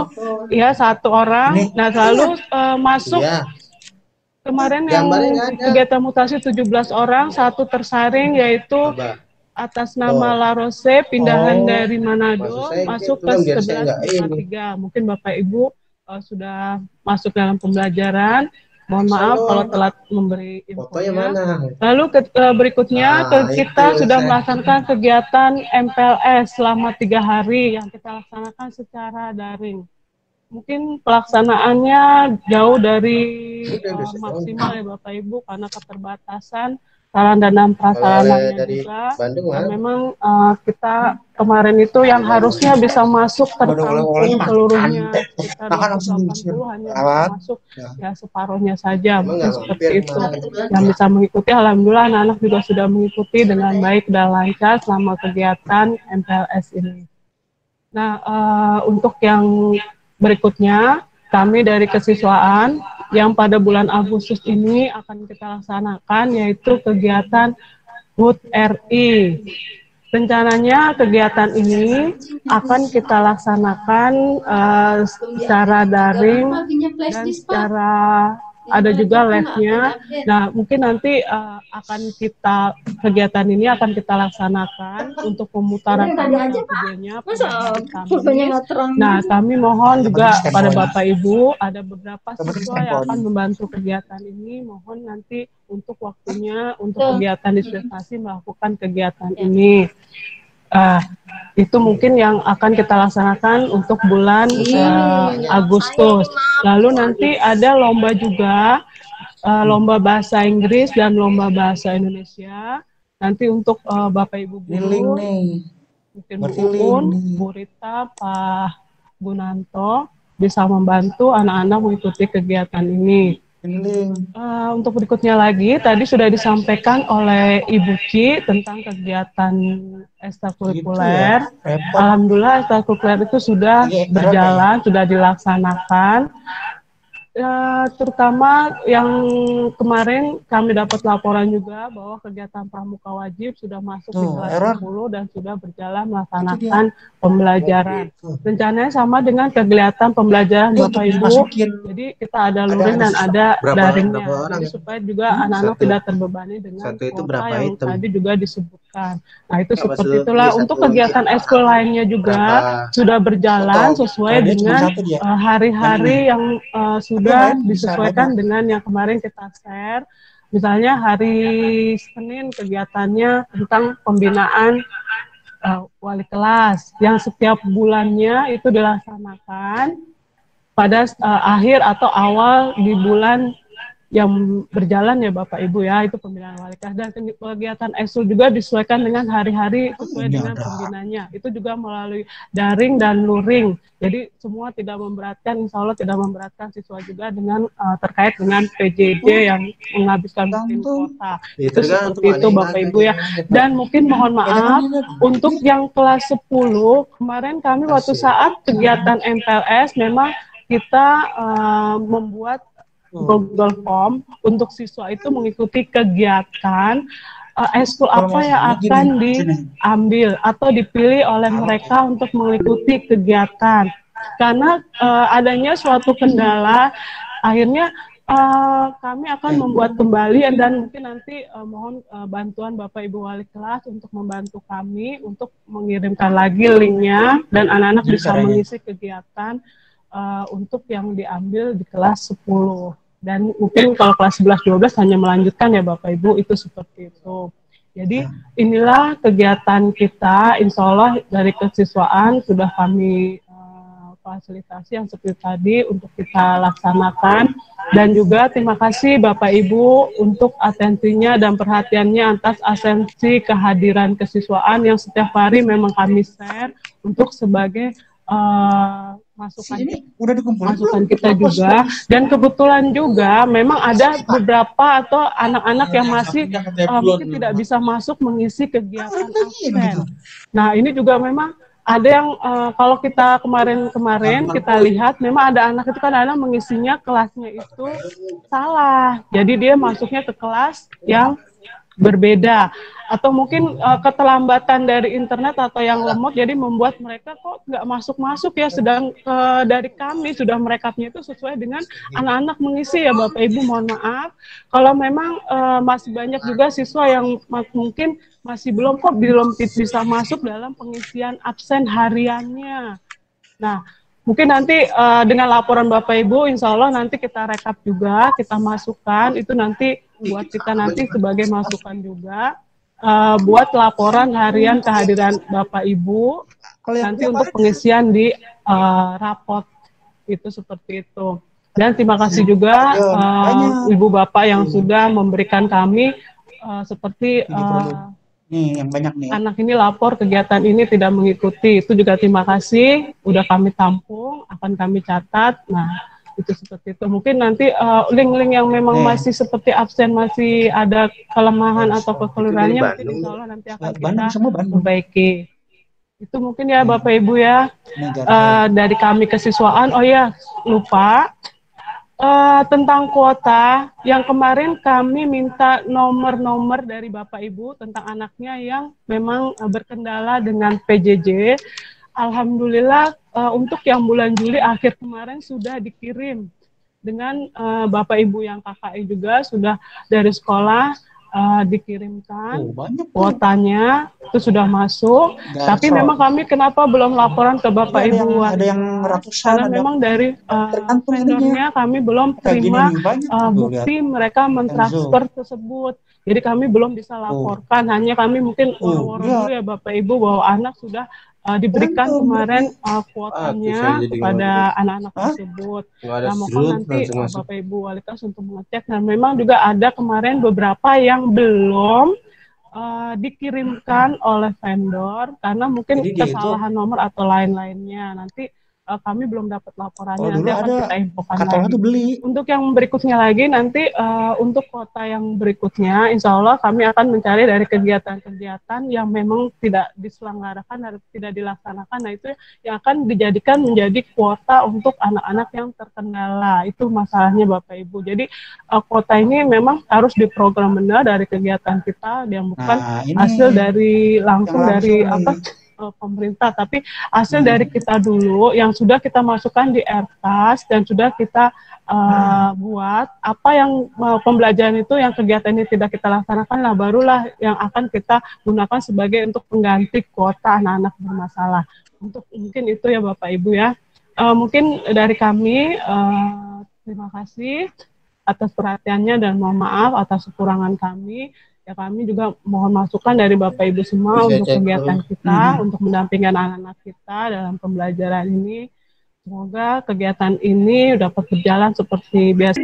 ya satu orang. Nah lalu masuk kemarin yang kegiatan mutasi 17 orang, satu tersaring yaitu atas nama Larose pindahan dari Manado masuk ke 11 MIPA 3. Mungkin Bapak Ibu sudah masuk dalam pembelajaran. Mohon maaf kalau telat memberi infonya. Lalu berikutnya kita sudah melaksanakan kegiatan MPLS selama 3 hari yang kita laksanakan secara daring. Mungkin pelaksanaannya jauh dari maksimal ya Bapak Ibu karena keterbatasan sarana dan prasarananya juga. Dan memang kita kemarin itu yang harusnya bisa masuk tertampung seluruhnya sekitar 280 hanya bisa masuk ya separuhnya saja, mungkin seperti itu. Yang bisa mengikuti, alhamdulillah anak-anak juga sudah mengikuti dengan baik dan lancar selama kegiatan MPLS ini. Nah untuk yang berikutnya kami dari kesiswaan yang pada bulan Agustus ini akan kita laksanakan yaitu kegiatan HUT RI. Rencananya kegiatan ini akan kita laksanakan secara daring dan secara ada juga live-nya. Nah, mungkin nanti kegiatan ini akan kita laksanakan untuk pemutaran videonya. Nah, kami mohon juga pada Bapak Ibu, ada beberapa siswa yang akan membantu kegiatan ini. Mohon nanti untuk waktunya, untuk kegiatan disertasi melakukan kegiatan ini. Itu mungkin yang akan kita laksanakan untuk bulan Agustus. Lalu nanti ada lomba juga, lomba bahasa Inggris dan lomba bahasa Indonesia. Nanti untuk Bapak Ibu guru, mungkin Bu Uun, Bu Rita, Pak Gunanto bisa membantu anak-anak mengikuti kegiatan ini. Untuk berikutnya lagi, tadi sudah disampaikan oleh Ibu Ci tentang kegiatan ekstrakurikuler. Alhamdulillah ekstrakurikuler itu sudah berjalan, sudah dilaksanakan. Terutama yang kemarin kami dapat laporan juga bahwa kegiatan pramuka wajib sudah masuk di kelas 10 dan sudah berjalan melaksanakan pembelajaran. Rencananya sama dengan kegiatan pembelajaran Bapak Ibu. Jadi kita ada luring dan ada daringnya. Jadi supaya juga anak-anak tidak terbebani dengan kuota yang tadi juga disebutkan. Nah itu seperti itulah. Untuk kegiatan ekskul lainnya juga sudah berjalan sesuai dengan hari-hari yang sudah disesuaikan dengan yang kemarin kita share. Misalnya hari Senin kegiatannya tentang pembinaan wali kelas yang setiap bulannya itu dilaksanakan pada akhir atau awal di bulan yang berjalan ya Bapak Ibu ya, itu pembinaan wali kelas. Dan kegiatan ekskul juga disesuaikan dengan hari-hari sesuai dengan pembinanya. Itu juga melalui daring dan luring. Jadi semua tidak memberatkan, insya Allah tidak memberatkan siswa juga dengan terkait dengan PJJ yang menghabiskan kuota. Itu seperti itu Bapak Ibu ya. Dan mungkin mohon maaf untuk yang kelas 10 kemarin kami waktu saat kegiatan MPLS memang kita membuat Google Form untuk siswa itu mengikuti kegiatan ekskul apa yang akan diambil atau dipilih oleh mereka untuk mengikuti kegiatan. Karena adanya suatu kendala, akhirnya kami akan membuat kembali dan mungkin nanti mohon bantuan Bapak Ibu Wali kelas untuk membantu kami untuk mengirimkan lagi linknya dan anak-anak bisa mengisi kegiatan untuk yang diambil di kelas 10. Dan mungkin kalau kelas 11-12 hanya melanjutkan ya Bapak Ibu, itu seperti itu. Jadi inilah kegiatan kita, insya Allah dari kesiswaan sudah kami fasilitasi yang seperti tadi untuk kita laksanakan. Dan juga terima kasih Bapak Ibu untuk atensinya dan perhatiannya atas atensi kehadiran kesiswaan yang setiap hari memang kami share untuk sebagai masukan kita juga. Dan kebetulan juga memang ada beberapa atau anak-anak yang masih mungkin tidak bisa masuk mengisi kegiatan absen. Nah ini juga memang ada yang kalau kita kemarin kita lihat memang ada anak itu kan anak mengisinya kelasnya itu salah, jadi dia masuknya ke kelas yang berbeda atau mungkin keterlambatan dari internet atau yang lemot jadi membuat mereka kok nggak masuk ya, sedang dari kami sudah merekapnya itu sesuai dengan anak-anak mengisi ya Bapak Ibu. Mohon maaf kalau memang masih banyak juga siswa yang mungkin masih belum bisa masuk dalam pengisian absen hariannya. Nah mungkin nanti dengan laporan Bapak Ibu insya Allah nanti kita rekap juga, kita masukkan itu nanti buat kita nanti sebagai masukan juga buat laporan harian kehadiran Bapak Ibu nanti untuk pengisian di rapot itu seperti itu. Dan terima kasih juga Ibu Bapak yang sudah memberikan kami seperti yang banyak nih. Anak ini lapor kegiatan ini tidak mengikuti, itu juga terima kasih, udah kami tampung, akan kami catat. Nah itu seperti itu. Mungkin nanti link-link yang memang masih seperti absen, masih ada kelemahan atau kekeliruannya, mungkin insya Allah nanti akan kita perbaiki. Itu mungkin ya Bapak Ibu ya, dari kami kesiswaan. Oh ya, lupa, tentang kuota, yang kemarin kami minta nomor-nomor dari Bapak Ibu tentang anaknya yang memang berkendala dengan PJJ. Alhamdulillah untuk yang bulan Juli akhir kemarin sudah dikirim dengan Bapak Ibu yang KKI juga sudah dari sekolah dikirimkan kuotanya itu sudah masuk. Tapi memang kami kenapa belum laporan ke Bapak Ibu? Ada yang ratusan. Karena memang dari vendornya kami belum terima bukti mereka mentransfer tersebut. Jadi kami belum bisa laporkan. Hanya kami mungkin woro-woro dulu ya Bapak Ibu bahwa anak sudah diberikan kemarin kuotanya kepada anak-anak tersebut. Nah, mohon nanti Bapak Ibu Wali kelas untuk mengecek. Dan memang juga ada kemarin beberapa yang belum dikirimkan oleh vendor karena mungkin kesalahan nomor atau lain-lainnya. Nanti kami belum dapat laporannya. Oh, dulu nanti akan ada kita infokan Katola lagi. tuh beli. Untuk yang berikutnya lagi nanti untuk kota yang berikutnya, insya Allah kami akan mencari dari kegiatan-kegiatan yang memang tidak diselenggarakan dan tidak dilaksanakan. Nah itu yang akan dijadikan menjadi kuota untuk anak-anak yang terkendala. Itu masalahnya Bapak Ibu. Jadi kuota ini memang harus diprogram benar dari kegiatan kita, yang bukan hasil dari langsung dari pemerintah, tapi hasil dari kita dulu yang sudah kita masukkan di RKAS dan sudah kita buat apa yang pembelajaran itu yang kegiatan ini tidak kita laksanakan, lah barulah yang akan kita gunakan sebagai untuk pengganti kuota anak-anak bermasalah. Untuk mungkin itu ya Bapak Ibu ya. Mungkin dari kami terima kasih atas perhatiannya dan mohon maaf atas kekurangan kami. Ya kami juga mohon masukan dari Bapak Ibu semua untuk kegiatan kita, untuk mendampingkan anak-anak kita dalam pembelajaran ini. Semoga kegiatan ini dapat berjalan seperti biasa.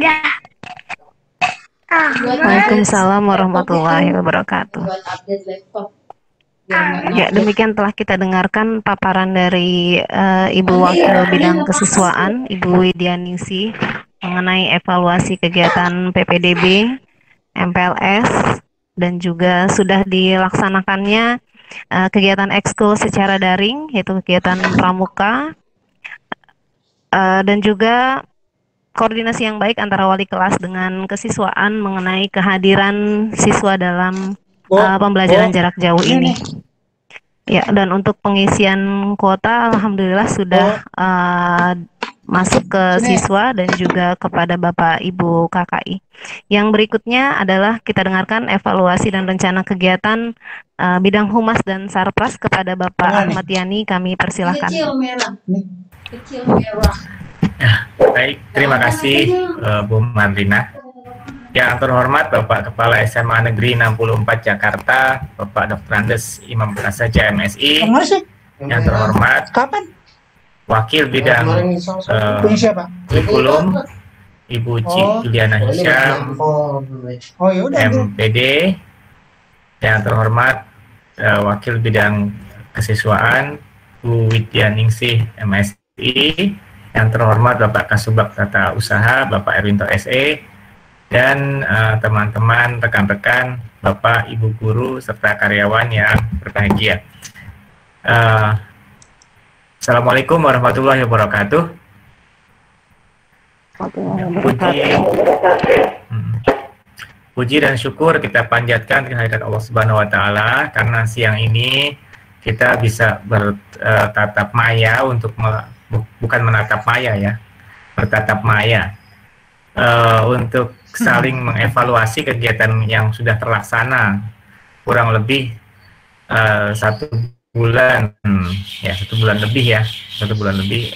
Waalaikumsalam warahmatullahi wabarakatuh. Ya, demikian telah kita dengarkan paparan dari Ibu Wakil Bidang Kesiswaan, Ibu Widianingsih, mengenai evaluasi kegiatan PPDB, MPLS, dan juga sudah dilaksanakannya kegiatan ekskul secara daring, yaitu kegiatan pramuka, dan juga koordinasi yang baik antara wali kelas dengan kesiswaan mengenai kehadiran siswa dalam pembelajaran jarak jauh ini. Ya, dan untuk pengisian kuota, alhamdulillah sudah masuk ke siswa dan juga kepada Bapak Ibu KKI. Yang berikutnya adalah kita dengarkan evaluasi dan rencana kegiatan bidang humas dan sarpras kepada Bapak Ahmad Yani. Kami persilahkan. Kecil merah. Ya, baik, terima kasih Bu Marlina. Yang terhormat Bapak Kepala SMA Negeri 64 Jakarta, Bapak Dr. Andes Imam Prasaja MSI. Yang terhormat Wakil Bidang Kurikulum Ibu Juliana Hisham, MPD. Yang terhormat Wakil Bidang Kesiswaan Bu Widianingsih MSI. Yang terhormat Bapak Kasubag Tata Usaha Bapak Erwinto SE, dan teman-teman, rekan-rekan, Bapak, Ibu guru, serta karyawan yang berbahagia. Assalamualaikum warahmatullahi wabarakatuh. Puji dan syukur kita panjatkan kehadirat Allah Subhanahu wa Ta'ala, karena siang ini kita bisa bertatap maya untuk bukan menatap maya ya, bertatap maya untuk saling mengevaluasi kegiatan yang sudah terlaksana kurang lebih 1 bulan, ya 1 bulan lebih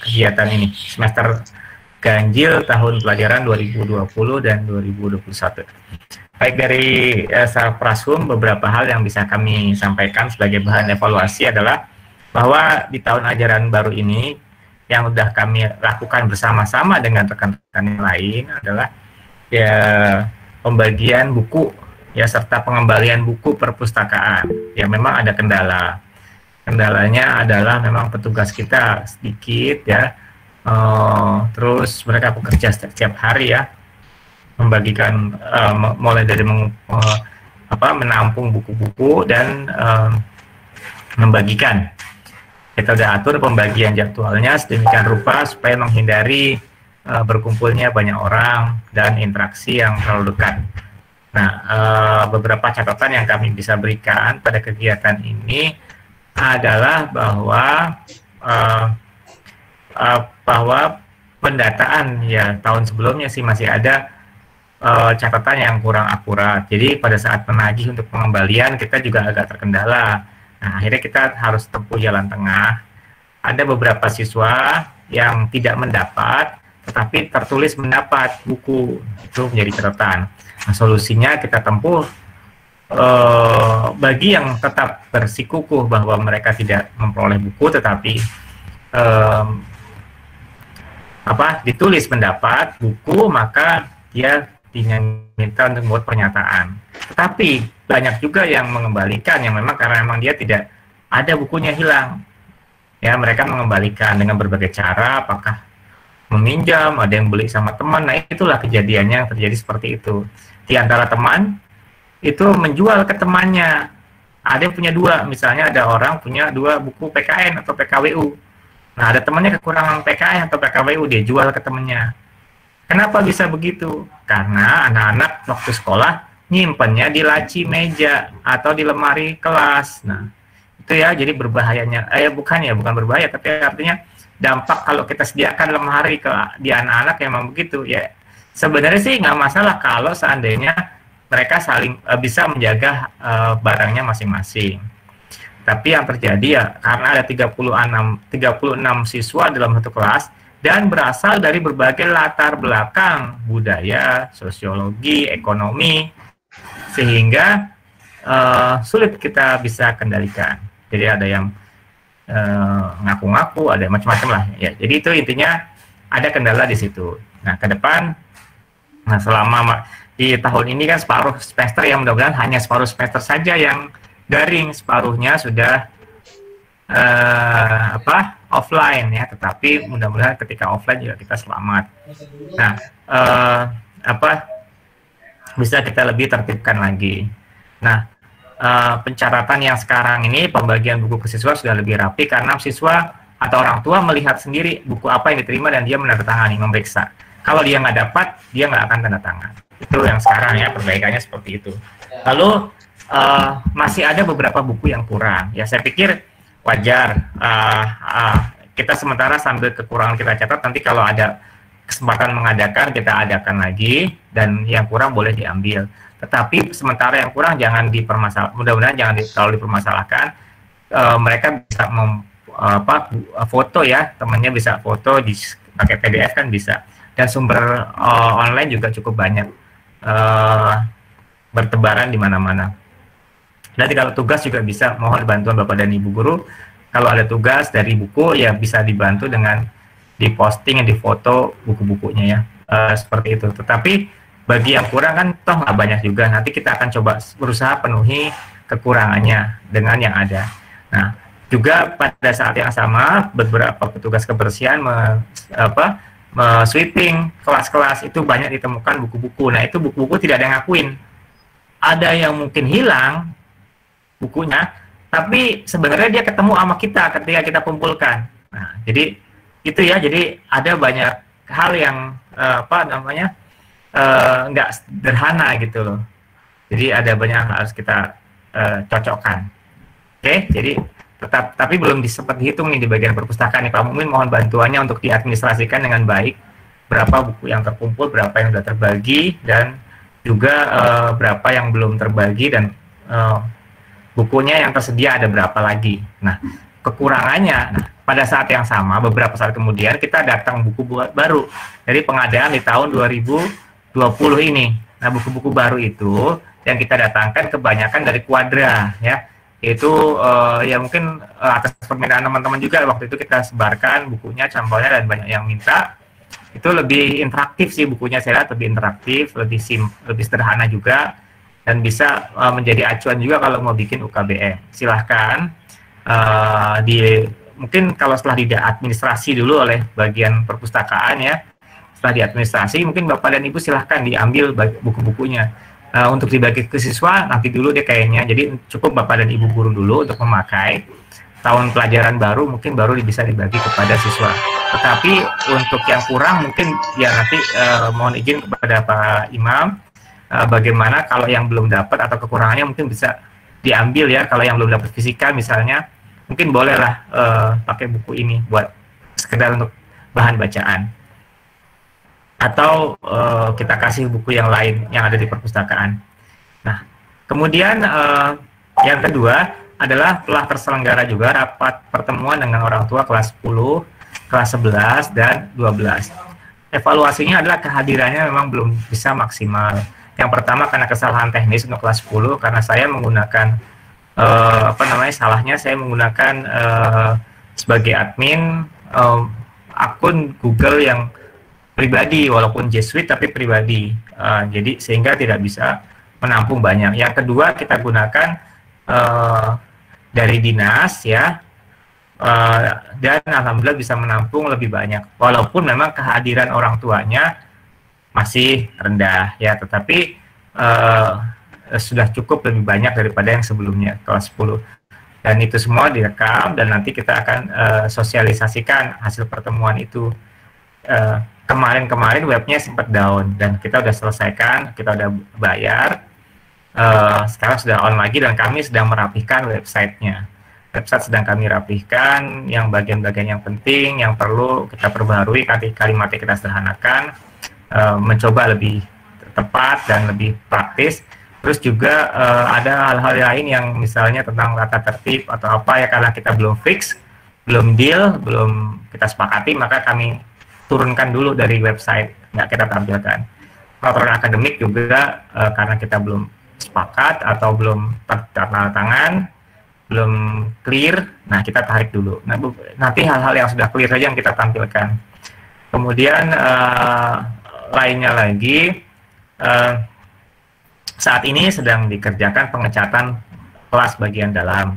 kegiatan ini, semester ganjil tahun pelajaran 2020 dan 2021. Baik, dari Sarprashum, beberapa hal yang bisa kami sampaikan sebagai bahan evaluasi adalah bahwa di tahun ajaran baru ini yang sudah kami lakukan bersama-sama dengan rekan-rekan yang lain adalah ya pembagian buku ya, serta pengembalian buku perpustakaan. Ya memang ada kendala. Kendalanya adalah memang petugas kita sedikit ya. Terus mereka bekerja setiap hari ya, membagikan mulai dari menampung buku-buku dan membagikan. Kita sudah atur pembagian jadwalnya sedemikian rupa supaya menghindari berkumpulnya banyak orang dan interaksi yang terlalu dekat. Nah, beberapa catatan yang kami bisa berikan pada kegiatan ini adalah bahwa pendataan ya tahun sebelumnya sih masih ada catatan yang kurang akurat. Jadi pada saat menagih untuk pengembalian kita juga agak terkendala. Nah, akhirnya kita harus tempuh jalan tengah. Ada beberapa siswa yang tidak mendapat, tetapi tertulis mendapat buku. Itu menjadi catatan. Nah, solusinya kita tempuh bagi yang tetap bersikukuh bahwa mereka tidak memperoleh buku, tetapi ditulis mendapat buku, maka dia diminta untuk membuat pernyataan. Tetapi banyak juga yang mengembalikan yang memang karena memang dia tidak ada bukunya hilang. Ya, mereka mengembalikan dengan berbagai cara, apakah meminjam, ada yang beli sama teman. Nah, itulah kejadiannya yang terjadi seperti itu. Di antara teman itu menjual ke temannya. Ada yang punya dua, misalnya ada orang punya dua buku PKN atau PKWU. Nah, ada temannya kekurangan PKN atau PKWU, dia jual ke temannya. Kenapa bisa begitu? Karena anak-anak waktu sekolah nyimpennya di laci meja atau di lemari kelas. Nah, itu ya, jadi berbahayanya, bukan berbahaya, tapi artinya dampak kalau kita sediakan lemari di anak-anak memang begitu ya. Sebenarnya sih nggak masalah kalau seandainya mereka saling bisa menjaga barangnya masing-masing. Tapi yang terjadi ya, karena ada 36 siswa dalam satu kelas dan berasal dari berbagai latar belakang, budaya, sosiologi, ekonomi, sehingga sulit kita bisa kendalikan. Jadi ada yang ngaku-ngaku, ada macam-macam lah ya. Jadi itu intinya ada kendala di situ. Nah, ke depan, nah selama di tahun ini kan separuh semester, yang mudah-mudahan hanya separuh semester saja yang daring, separuhnya sudah offline ya. Tetapi mudah-mudahan ketika offline juga kita selamat. Nah, bisa kita lebih tertibkan lagi. Nah, pencaratan yang sekarang ini, pembagian buku ke siswa sudah lebih rapi karena siswa atau orang tua melihat sendiri buku apa yang diterima dan dia menandatangani, memeriksa. Kalau dia nggak dapat, dia nggak akan tanda tangan. Itu yang sekarang ya, perbaikannya seperti itu. Lalu masih ada beberapa buku yang kurang. Ya, saya pikir wajar. Kita sementara sambil kekurangan kita catat, nanti kalau ada kesempatan mengadakan, kita adakan lagi, dan yang kurang boleh diambil. Tetapi sementara yang kurang jangan dipermasalahkan, mudah-mudahan jangan terlalu dipermasalahkan. Mereka bisa foto ya, temannya bisa foto, pakai PDF kan bisa. Dan sumber online juga cukup banyak, bertebaran di mana-mana. Nanti kalau tugas juga bisa mohon bantuan Bapak dan Ibu Guru. Kalau ada tugas dari buku ya bisa dibantu dengan diposting, difoto buku-bukunya ya, seperti itu. Tetapi bagi yang kurang kan toh nggak banyak juga, nanti kita akan coba berusaha penuhi kekurangannya dengan yang ada. Nah, juga pada saat yang sama beberapa petugas kebersihan sweeping kelas-kelas itu banyak ditemukan buku-buku. Nah, itu buku-buku tidak ada yang ngakuin. Ada yang mungkin hilang bukunya, tapi sebenarnya dia ketemu sama kita ketika kita kumpulkan. Nah, jadi itu ya, jadi ada banyak hal yang nggak sederhana gitu loh. Jadi ada banyak yang harus kita cocokkan. Oke, jadi tapi belum sempat dihitung nih di bagian perpustakaan nih Pak Mumin, mohon bantuannya untuk diadministrasikan dengan baik. Berapa buku yang terkumpul, berapa yang sudah terbagi, dan juga berapa yang belum terbagi, dan bukunya yang tersedia ada berapa lagi. Nah, kekurangannya, pada saat yang sama, beberapa saat kemudian kita datang buku baru dari pengadaan di tahun 2020 ini. Nah, buku-buku baru itu yang kita datangkan kebanyakan dari Quadra ya. Itu ya mungkin atas permintaan teman-teman juga, waktu itu kita sebarkan bukunya, sampelnya, dan banyak yang minta. Itu lebih interaktif sih bukunya, saya lihat lebih interaktif, lebih sederhana juga, dan bisa menjadi acuan juga kalau mau bikin UKBM. Silahkan mungkin kalau setelah diadministrasi dulu oleh bagian perpustakaan ya, setelah diadministrasi mungkin Bapak dan Ibu silahkan diambil buku-bukunya. Untuk dibagi ke siswa nanti dulu deh kayaknya, jadi cukup Bapak dan Ibu guru dulu untuk memakai. Tahun pelajaran baru mungkin baru bisa dibagi kepada siswa. Tetapi untuk yang kurang mungkin ya nanti mohon izin kepada Pak Imam, bagaimana kalau yang belum dapat atau kekurangannya mungkin bisa diambil ya. Kalau yang belum dapat fisika misalnya, mungkin bolehlah pakai buku ini buat sekedar untuk bahan bacaan. Atau kita kasih buku yang lain yang ada di perpustakaan. Nah, kemudian yang kedua adalah telah terselenggara juga rapat pertemuan dengan orang tua kelas 10, kelas 11, dan 12. Evaluasinya adalah kehadirannya memang belum bisa maksimal. Yang pertama karena kesalahan teknis untuk kelas 10, karena saya menggunakan salahnya saya menggunakan sebagai admin akun Google yang pribadi, walaupun G Suite tapi pribadi, jadi sehingga tidak bisa menampung banyak. Yang kedua kita gunakan dari dinas ya, dan alhamdulillah bisa menampung lebih banyak, walaupun memang kehadiran orang tuanya masih rendah ya, tetapi sudah cukup lebih banyak daripada yang sebelumnya kelas 10. Dan itu semua direkam dan nanti kita akan sosialisasikan hasil pertemuan itu. Kemarin webnya sempat down dan kita udah selesaikan, kita udah bayar. Sekarang sudah on lagi dan kami sedang merapihkan websitenya. Website sedang kami rapihkan, yang bagian-bagian yang penting, yang perlu kita perbaharui, kalimatnya kita sederhanakan, mencoba lebih tepat dan lebih praktis. Terus juga ada hal-hal lain yang misalnya tentang tata tertib atau apa ya, karena kita belum fix, belum deal, belum kita sepakati, maka kami turunkan dulu dari website, nggak kita tampilkan. Peraturan akademik juga karena kita belum sepakat atau belum tanda tangan, belum clear, nah kita tarik dulu. Nah, nanti hal-hal yang sudah clear saja yang kita tampilkan. Kemudian lainnya lagi, saat ini sedang dikerjakan pengecatan kelas bagian dalam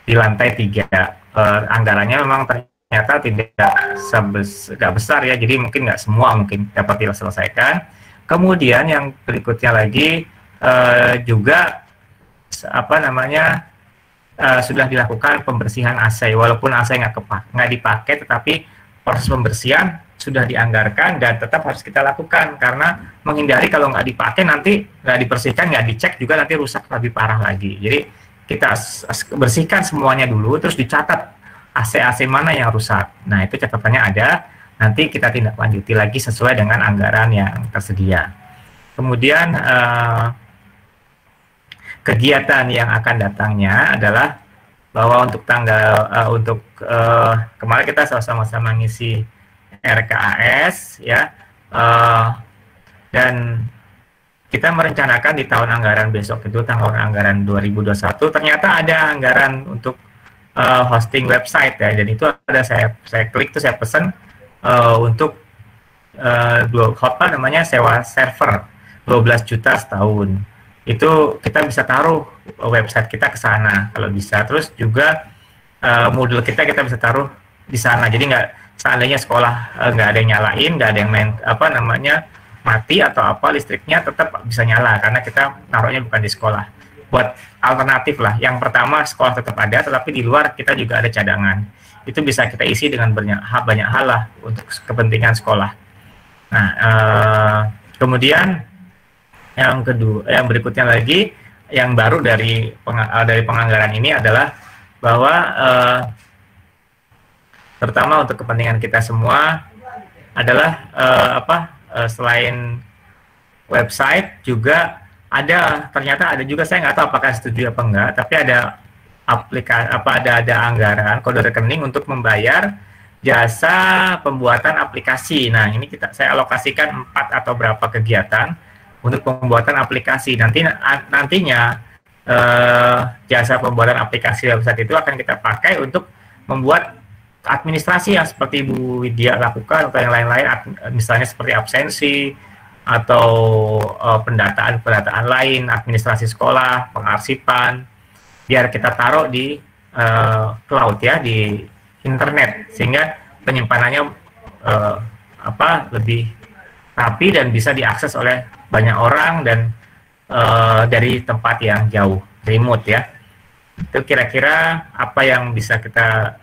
di lantai 3. Anggarannya memang ternyata tidak besar ya, jadi mungkin nggak semua mungkin dapat diselesaikan. Kemudian yang berikutnya lagi juga sudah dilakukan pembersihan AC, walaupun AC nggak dipakai, tetapi proses pembersihan sudah dianggarkan dan tetap harus kita lakukan karena menghindari kalau nggak dipakai nanti nggak dibersihkan, nggak dicek juga nanti rusak lebih parah lagi. Jadi kita bersihkan semuanya dulu, terus dicatat AC mana yang rusak. Nah itu catatannya ada, nanti kita tindak lanjuti lagi sesuai dengan anggaran yang tersedia. Kemudian kegiatan yang akan datangnya adalah bahwa untuk kemarin kita sama-sama ngisi RKAS ya, dan kita merencanakan di tahun anggaran besok itu tahun anggaran 2021 ternyata ada anggaran untuk hosting website ya, dan itu ada saya klik tuh, saya pesan untuk sewa server 12 juta setahun. Itu kita bisa taruh website kita ke sana kalau bisa. Terus juga modul kita bisa taruh di sana. Jadi nggak, seandainya sekolah nggak ada yang nyalain, nggak ada yang mati atau apa listriknya, tetap bisa nyala karena kita naruhnya bukan di sekolah. Buat alternatif lah. Yang pertama sekolah tetap ada, tetapi di luar kita juga ada cadangan. Itu bisa kita isi dengan banyak hal lah untuk kepentingan sekolah. Nah, kemudian yang kedua, yang berikutnya lagi, yang baru dari penganggaran ini adalah bahwa terutama untuk kepentingan kita semua adalah selain website juga ternyata ada juga, saya nggak tahu apakah setuju apa enggak, tapi ada ada anggaran kode rekening untuk membayar jasa pembuatan aplikasi. Nah ini saya alokasikan 4 atau berapa kegiatan untuk pembuatan aplikasi. Nantinya jasa pembuatan aplikasi website itu akan kita pakai untuk membuat administrasi yang seperti Bu Widya lakukan atau yang lain-lain, misalnya seperti absensi atau pendataan lain, administrasi sekolah, pengarsipan, biar kita taruh di cloud ya, di internet, sehingga penyimpanannya lebih rapi dan bisa diakses oleh banyak orang dan dari tempat yang jauh, remote ya. Itu kira-kira apa yang bisa kita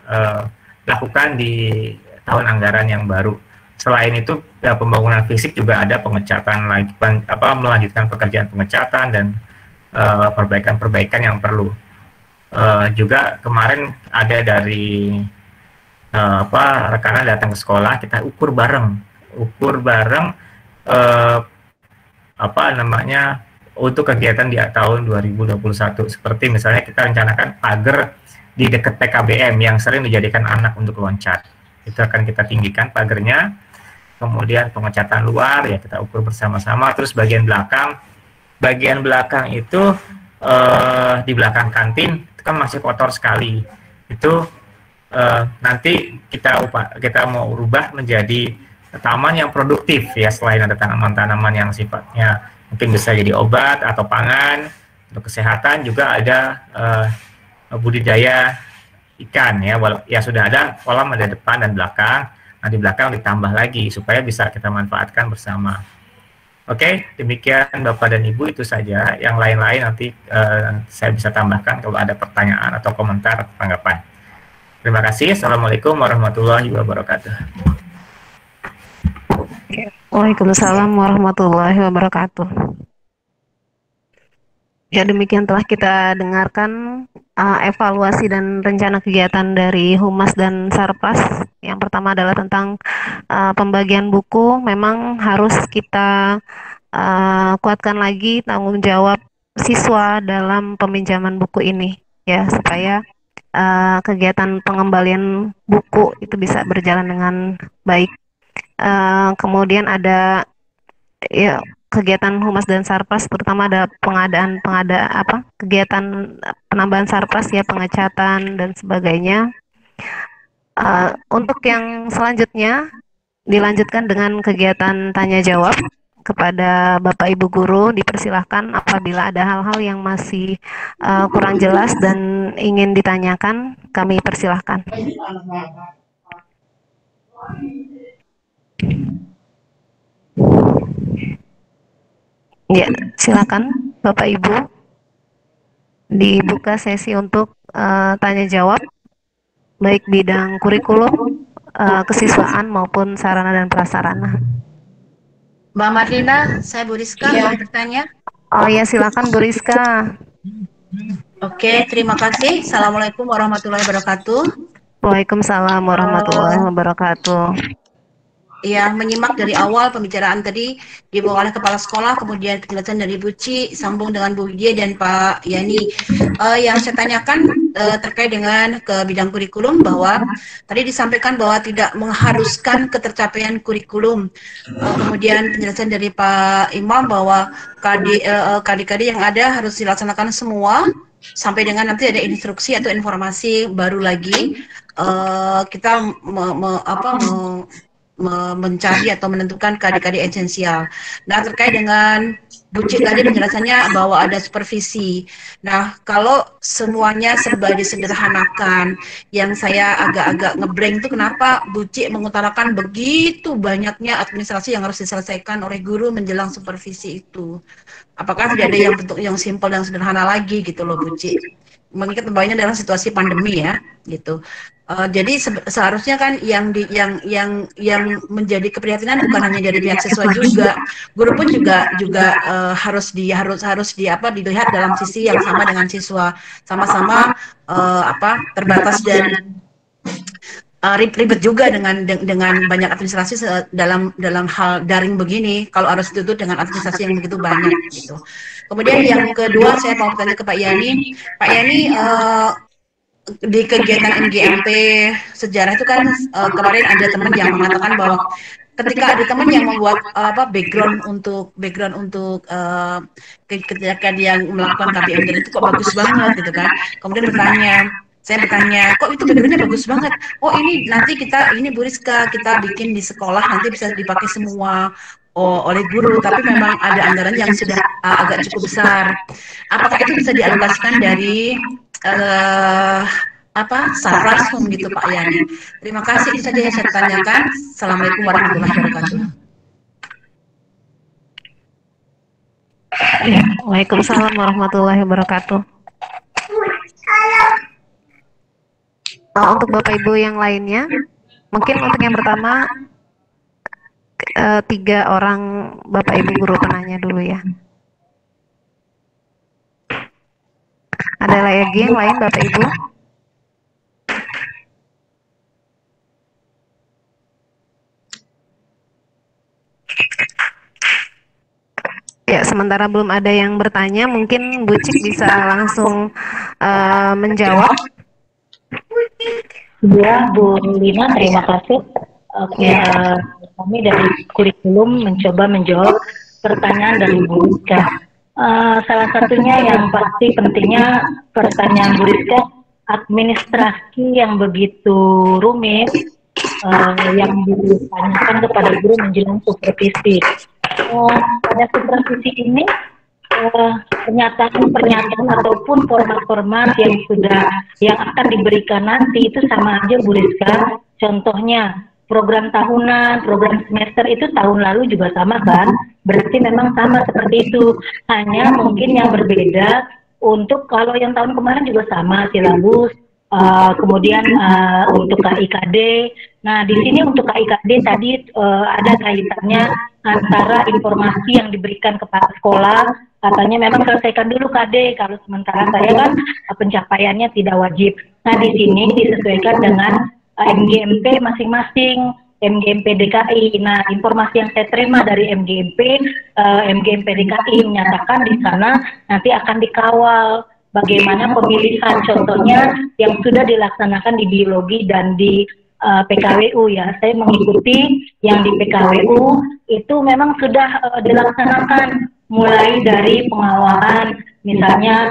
lakukan di tahun anggaran yang baru. Selain itu pembangunan fisik juga ada pengecatan lagi, melanjutkan pekerjaan pengecatan dan perbaikan-perbaikan yang perlu. Juga kemarin ada dari rekanan datang ke sekolah, kita ukur bareng untuk kegiatan di tahun 2021, seperti misalnya kita rencanakan pagar di dekat PKBM yang sering dijadikan anak untuk loncat, itu akan kita tinggikan pagarnya. Kemudian pengecatan luar ya kita ukur bersama-sama. Terus bagian belakang itu di belakang kantin itu kan masih kotor sekali, itu nanti kita mau rubah menjadi taman yang produktif ya. Selain ada tanaman-tanaman yang sifatnya mungkin bisa jadi obat atau pangan untuk kesehatan, juga ada budidaya ikan ya, ya sudah ada kolam ada depan dan belakang, nah di belakang ditambah lagi supaya bisa kita manfaatkan bersama. Oke, demikian Bapak dan Ibu, itu saja. Yang lain-lain nanti saya bisa tambahkan kalau ada pertanyaan atau komentar atau tanggapan. Terima kasih. Assalamualaikum warahmatullahi wabarakatuh. Waalaikumsalam warahmatullahi wabarakatuh. Ya, demikian telah kita dengarkan evaluasi dan rencana kegiatan dari Humas dan Sarpras. Yang pertama adalah tentang pembagian buku. Memang harus kita kuatkan lagi tanggung jawab siswa dalam peminjaman buku ini, ya, supaya kegiatan pengembalian buku itu bisa berjalan dengan baik. Kemudian ada ya kegiatan Humas dan Sarpras, terutama ada kegiatan penambahan Sarpras ya, pengecatan dan sebagainya. Untuk yang selanjutnya dilanjutkan dengan kegiatan tanya jawab kepada Bapak Ibu guru. Dipersilahkan apabila ada hal-hal yang masih kurang jelas dan ingin ditanyakan, kami persilahkan. Ya, silakan Bapak Ibu. Dibuka sesi untuk tanya jawab, baik bidang kurikulum, kesiswaan maupun sarana dan prasarana. Mbak Marlina, saya Bu Rizka mau bertanya. Oh ya, silakan Bu Rizka. Oke, terima kasih. Assalamualaikum warahmatullahi wabarakatuh. Waalaikumsalam warahmatullahi wabarakatuh. Ya, menyimak dari awal pembicaraan tadi dibawa oleh Kepala Sekolah, kemudian penjelasan dari Bu Ci, sambung dengan Bu Widya dan Pak Yani. Yang saya tanyakan terkait dengan ke bidang kurikulum, bahwa tadi disampaikan bahwa tidak mengharuskan ketercapaian kurikulum. Kemudian penjelasan dari Pak Imam bahwa KD-KD yang ada harus dilaksanakan semua, sampai dengan nanti ada instruksi atau informasi baru lagi kita mencari atau menentukan KD-KD esensial. Nah, terkait dengan Bu Cik tadi penjelasannya bahwa ada supervisi. Nah, kalau semuanya serba disederhanakan, yang saya agak-agak ngeblank itu kenapa Bu Cik mengutarakan begitu banyaknya administrasi yang harus diselesaikan oleh guru menjelang supervisi itu. Apakah tidak ada yang bentuk yang simpel dan sederhana lagi gitu loh Bu Cik? Mengingat bahwanya dalam situasi pandemi ya, gitu. Jadi seharusnya kan yang menjadi keprihatinan bukan hanya dari pihak siswa juga, guru pun juga harus dilihat dalam sisi yang sama dengan siswa, sama-sama terbatas dan ribet juga dengan banyak administrasi dalam hal daring begini, kalau harus ditutup dengan administrasi yang begitu banyak gitu. Kemudian yang kedua saya mau bertanya ke Pak Yani. Pak Yani, di kegiatan MGMP sejarah itu kan kemarin ada teman yang mengatakan bahwa ketika ada teman yang membuat background untuk kegiatan yang melakukan KBM itu kok bagus banget gitu kan. Kemudian saya bertanya, kok itu backgroundnya bagus banget? Oh ini nanti ini Bu Rizka, kita bikin di sekolah nanti bisa dipakai semua oleh guru, tapi memang ada anggaran yang sudah agak cukup besar. Apakah itu bisa dialokasikan dari Sarprasum gitu Pak Yani? Terima kasih, itu saja yang saya tanyakan. Assalamualaikum warahmatullahi wabarakatuh. Ya, waalaikumsalam warahmatullahi wabarakatuh. Untuk Bapak Ibu yang lainnya, mungkin untuk yang pertama 3 orang Bapak Ibu guru penanya dulu ya. Ada lagi yang lain Bapak Ibu? Ya, sementara belum ada yang bertanya, mungkin Bu Cik bisa langsung menjawab. Ya, Bu Lina, terima kasih. Kami dari kurikulum mencoba menjawab pertanyaan dari Bu Rizka. Salah satunya yang pasti pentingnya pertanyaan Bu Rizka, administrasi yang begitu rumit yang ditanyakan kepada guru menjelang supervisi. Pada supervisi ini pernyataan ataupun format-format yang akan diberikan nanti itu sama aja Bu Rizka. Contohnya program tahunan, program semester itu tahun lalu juga sama kan? Berarti memang sama seperti itu. Hanya mungkin yang berbeda untuk kalau yang tahun kemarin juga sama silabus. Kemudian untuk KIKD, nah di sini untuk KIKD tadi ada kaitannya antara informasi yang diberikan kepada sekolah, katanya memang selesaikan dulu KD, kalau sementara saya kan pencapaiannya tidak wajib. Nah di sini disesuaikan dengan MGMP masing-masing, MGMP DKI. Nah informasi yang saya terima dari MGMP DKI menyatakan di sana nanti akan dikawal bagaimana pemilihan, contohnya yang sudah dilaksanakan di biologi dan di PKWU ya. Saya mengikuti yang di PKWU itu memang sudah dilaksanakan mulai dari pengawalan, misalnya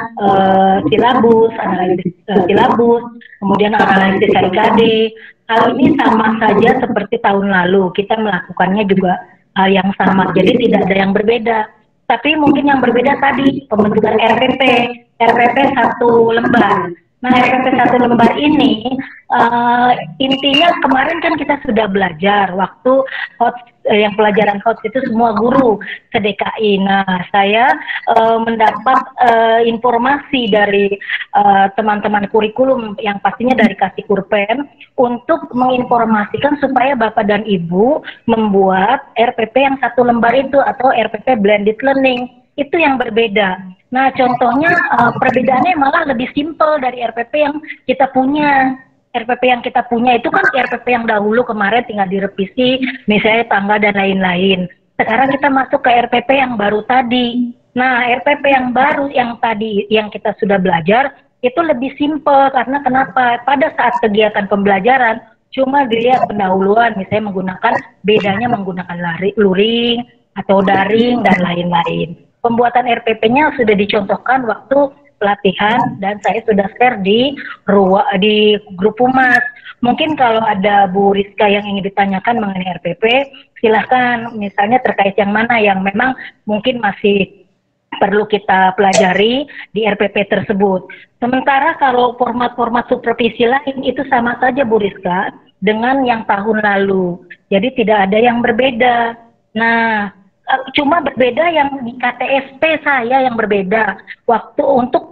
silabus, analisis silabus, kemudian analisis KIKD. Hal ini sama saja seperti tahun lalu, kita melakukannya juga hal yang sama, jadi tidak ada yang berbeda. Tapi mungkin yang berbeda tadi pembentukan RPP 1 lembar. Nah RPP 1 lembar ini intinya kemarin kan kita sudah belajar waktu yang pelajaran HOTS itu semua guru se-DKI. Nah saya mendapat informasi dari teman-teman kurikulum yang pastinya dari Kasikurpen untuk menginformasikan supaya Bapak dan Ibu membuat RPP yang 1 lembar itu atau RPP blended learning. Itu yang berbeda. Nah, contohnya perbedaannya malah lebih simpel dari RPP yang kita punya. RPP yang kita punya itu kan RPP yang dahulu kemarin tinggal direvisi, misalnya tangga dan lain-lain. Sekarang kita masuk ke RPP yang baru tadi. Nah, RPP yang baru yang tadi yang kita sudah belajar itu lebih simpel karena kenapa? Pada saat kegiatan pembelajaran cuma dilihat pendahuluan, misalnya bedanya menggunakan luring atau daring dan lain-lain. Pembuatan RPP-nya sudah dicontohkan waktu pelatihan dan saya sudah share di grup humas. Mungkin kalau ada Bu Rizka yang ingin ditanyakan mengenai RPP, silahkan misalnya terkait yang mana yang memang mungkin masih perlu kita pelajari di RPP tersebut. Sementara kalau format-format supervisi lain itu sama saja Bu Rizka dengan yang tahun lalu. Jadi tidak ada yang berbeda. Nah, cuma berbeda yang di KTSP saya yang berbeda. Waktu untuk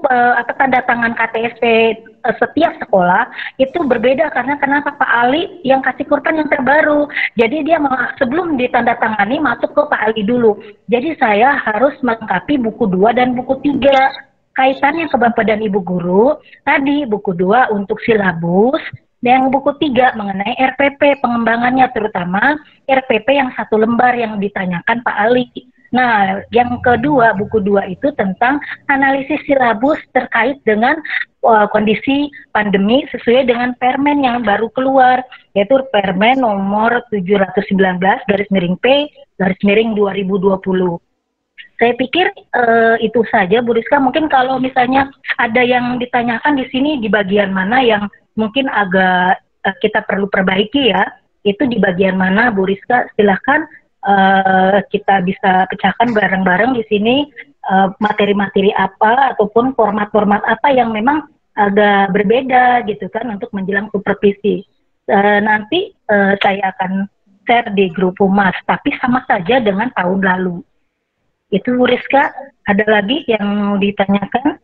tanda tangan KTSP setiap sekolah itu berbeda karena kenapa Pak Ali yang kasih kurban yang terbaru. Jadi dia sebelum ditandatangani masuk ke Pak Ali dulu. Jadi saya harus melengkapi buku 2 dan buku 3. Kaitannya ke Bapak dan Ibu guru, tadi buku 2 untuk silabus, dan buku 3 mengenai RPP pengembangannya, terutama RPP yang 1 lembar yang ditanyakan Pak Ali. Nah, yang kedua, buku 2 itu tentang analisis silabus terkait dengan kondisi pandemi sesuai dengan permen yang baru keluar, yaitu permen nomor 719/P/2020. Saya pikir itu saja Bu Rizka. Mungkin kalau misalnya ada yang ditanyakan di sini di bagian mana yang mungkin agak kita perlu perbaiki ya, itu di bagian mana Bu Rizka, silahkan kita bisa pecahkan bareng-bareng di sini materi-materi apa ataupun format-format apa yang memang agak berbeda gitu kan untuk menjelang supervisi. Nanti saya akan share di grup humas, tapi sama saja dengan tahun lalu. Itu Bu Rizka, ada lagi yang mau ditanyakan?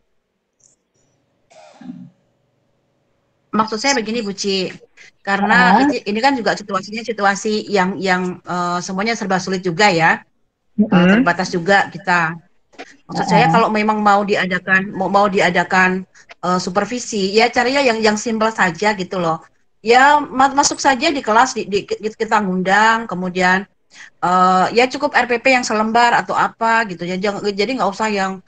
Maksud saya begini Bu Ci, karena ini kan juga situasinya situasi yang semuanya serba sulit juga ya, terbatas juga kita. Maksud saya kalau memang mau diadakan supervisi, ya carinya yang simpel saja gitu loh. Ya masuk saja di kelas, kita ngundang, kemudian ya cukup RPP yang selembar atau apa gitu ya. Jadi nggak usah yang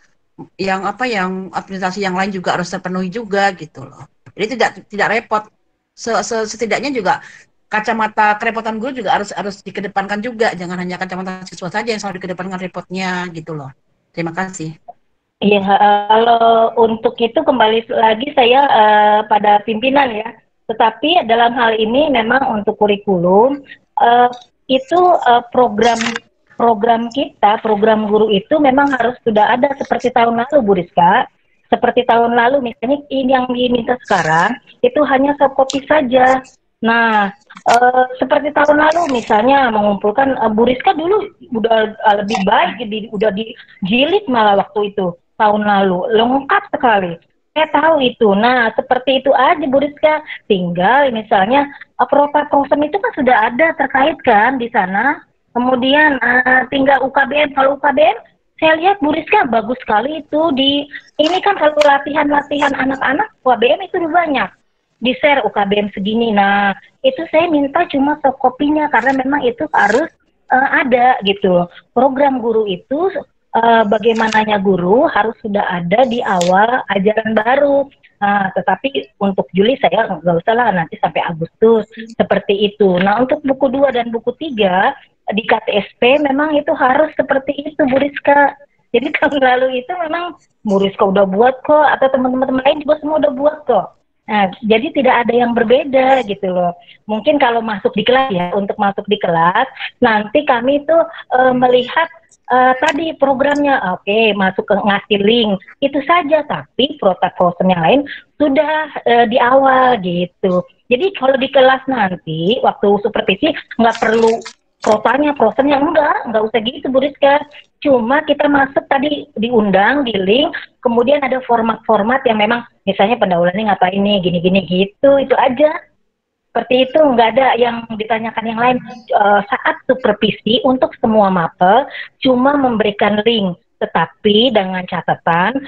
administrasi yang lain juga harus terpenuhi juga gitu loh. Jadi tidak repot. Setidaknya juga kacamata kerepotan guru juga harus dikedepankan juga. Jangan hanya kacamata siswa saja yang selalu dikedepankan repotnya gitu loh. Terima kasih. Iya, kalau untuk itu kembali lagi saya pada pimpinan ya. Tetapi dalam hal ini memang untuk kurikulum itu program program kita, program guru itu memang harus sudah ada seperti tahun lalu, Bu Rizka. Seperti tahun lalu, misalnya ini yang diminta sekarang, itu hanya soft copy saja. Nah, seperti tahun lalu misalnya mengumpulkan, Bu Rizka dulu udah lebih baik, udah dijilid malah waktu itu, tahun lalu. Lengkap sekali. Saya tahu itu. Nah, seperti itu aja Bu Rizka. Tinggal misalnya, program itu kan sudah ada terkait kan di sana. Kemudian tinggal UKBM. Kalau UKBM, saya lihat Bu Rizka bagus sekali itu ini kan kalau latihan-latihan anak-anak UKBM itu banyak di-share UKBM segini. Nah, itu saya minta cuma soft copy-nya karena memang itu harus ada gitu. Program guru itu bagaimananya guru harus sudah ada di awal ajaran baru. Tetapi untuk Juli saya nggak usah lah, nanti sampai Agustus seperti itu. Nah, untuk buku 2 dan buku 3 di KTSP memang itu harus seperti itu Bu Rizka. Jadi tahun lalu itu memang Bu Rizka udah buat kok, atau teman-teman lain juga semua udah buat kok. Nah, jadi tidak ada yang berbeda gitu loh. Mungkin kalau masuk di kelas ya, untuk masuk di kelas, nanti kami itu melihat tadi programnya, oke, masuk ke ngasih link, itu saja. Tapi protokol yang lain sudah di awal gitu. Jadi kalau di kelas nanti, waktu supervisi, nggak perlu prosennya enggak usah gitu Bu Rizka. Cuma kita masuk tadi diundang, di link, kemudian ada format-format yang memang misalnya pendahuluannya ngapain nih, gini-gini gitu, itu aja. Seperti itu, nggak ada yang ditanyakan yang lain. Saat supervisi untuk semua mapel cuma memberikan link, tetapi dengan catatan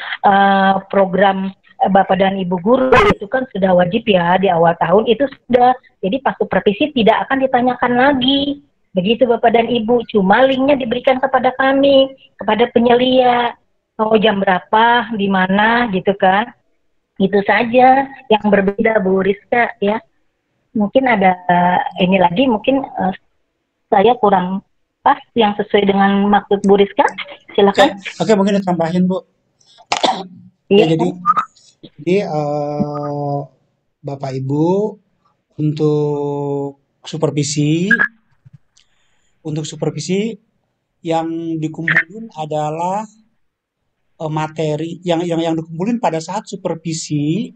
program Bapak dan Ibu guru itu kan sudah wajib ya di awal tahun itu sudah. Jadi pas supervisi tidak akan ditanyakan lagi. Begitu Bapak dan Ibu, cuma linknya diberikan kepada kami, kepada penyelia, jam berapa, di mana, gitu kan. Itu saja yang berbeda Bu Rizka ya. Mungkin ada ini lagi, mungkin saya kurang pas yang sesuai dengan maksud Bu Rizka. Silakan. Oke, mungkin ditambahin Bu. Iya. Ya, jadi Bapak Ibu untuk supervisi yang dikumpulin adalah materi yang dikumpulin pada saat supervisi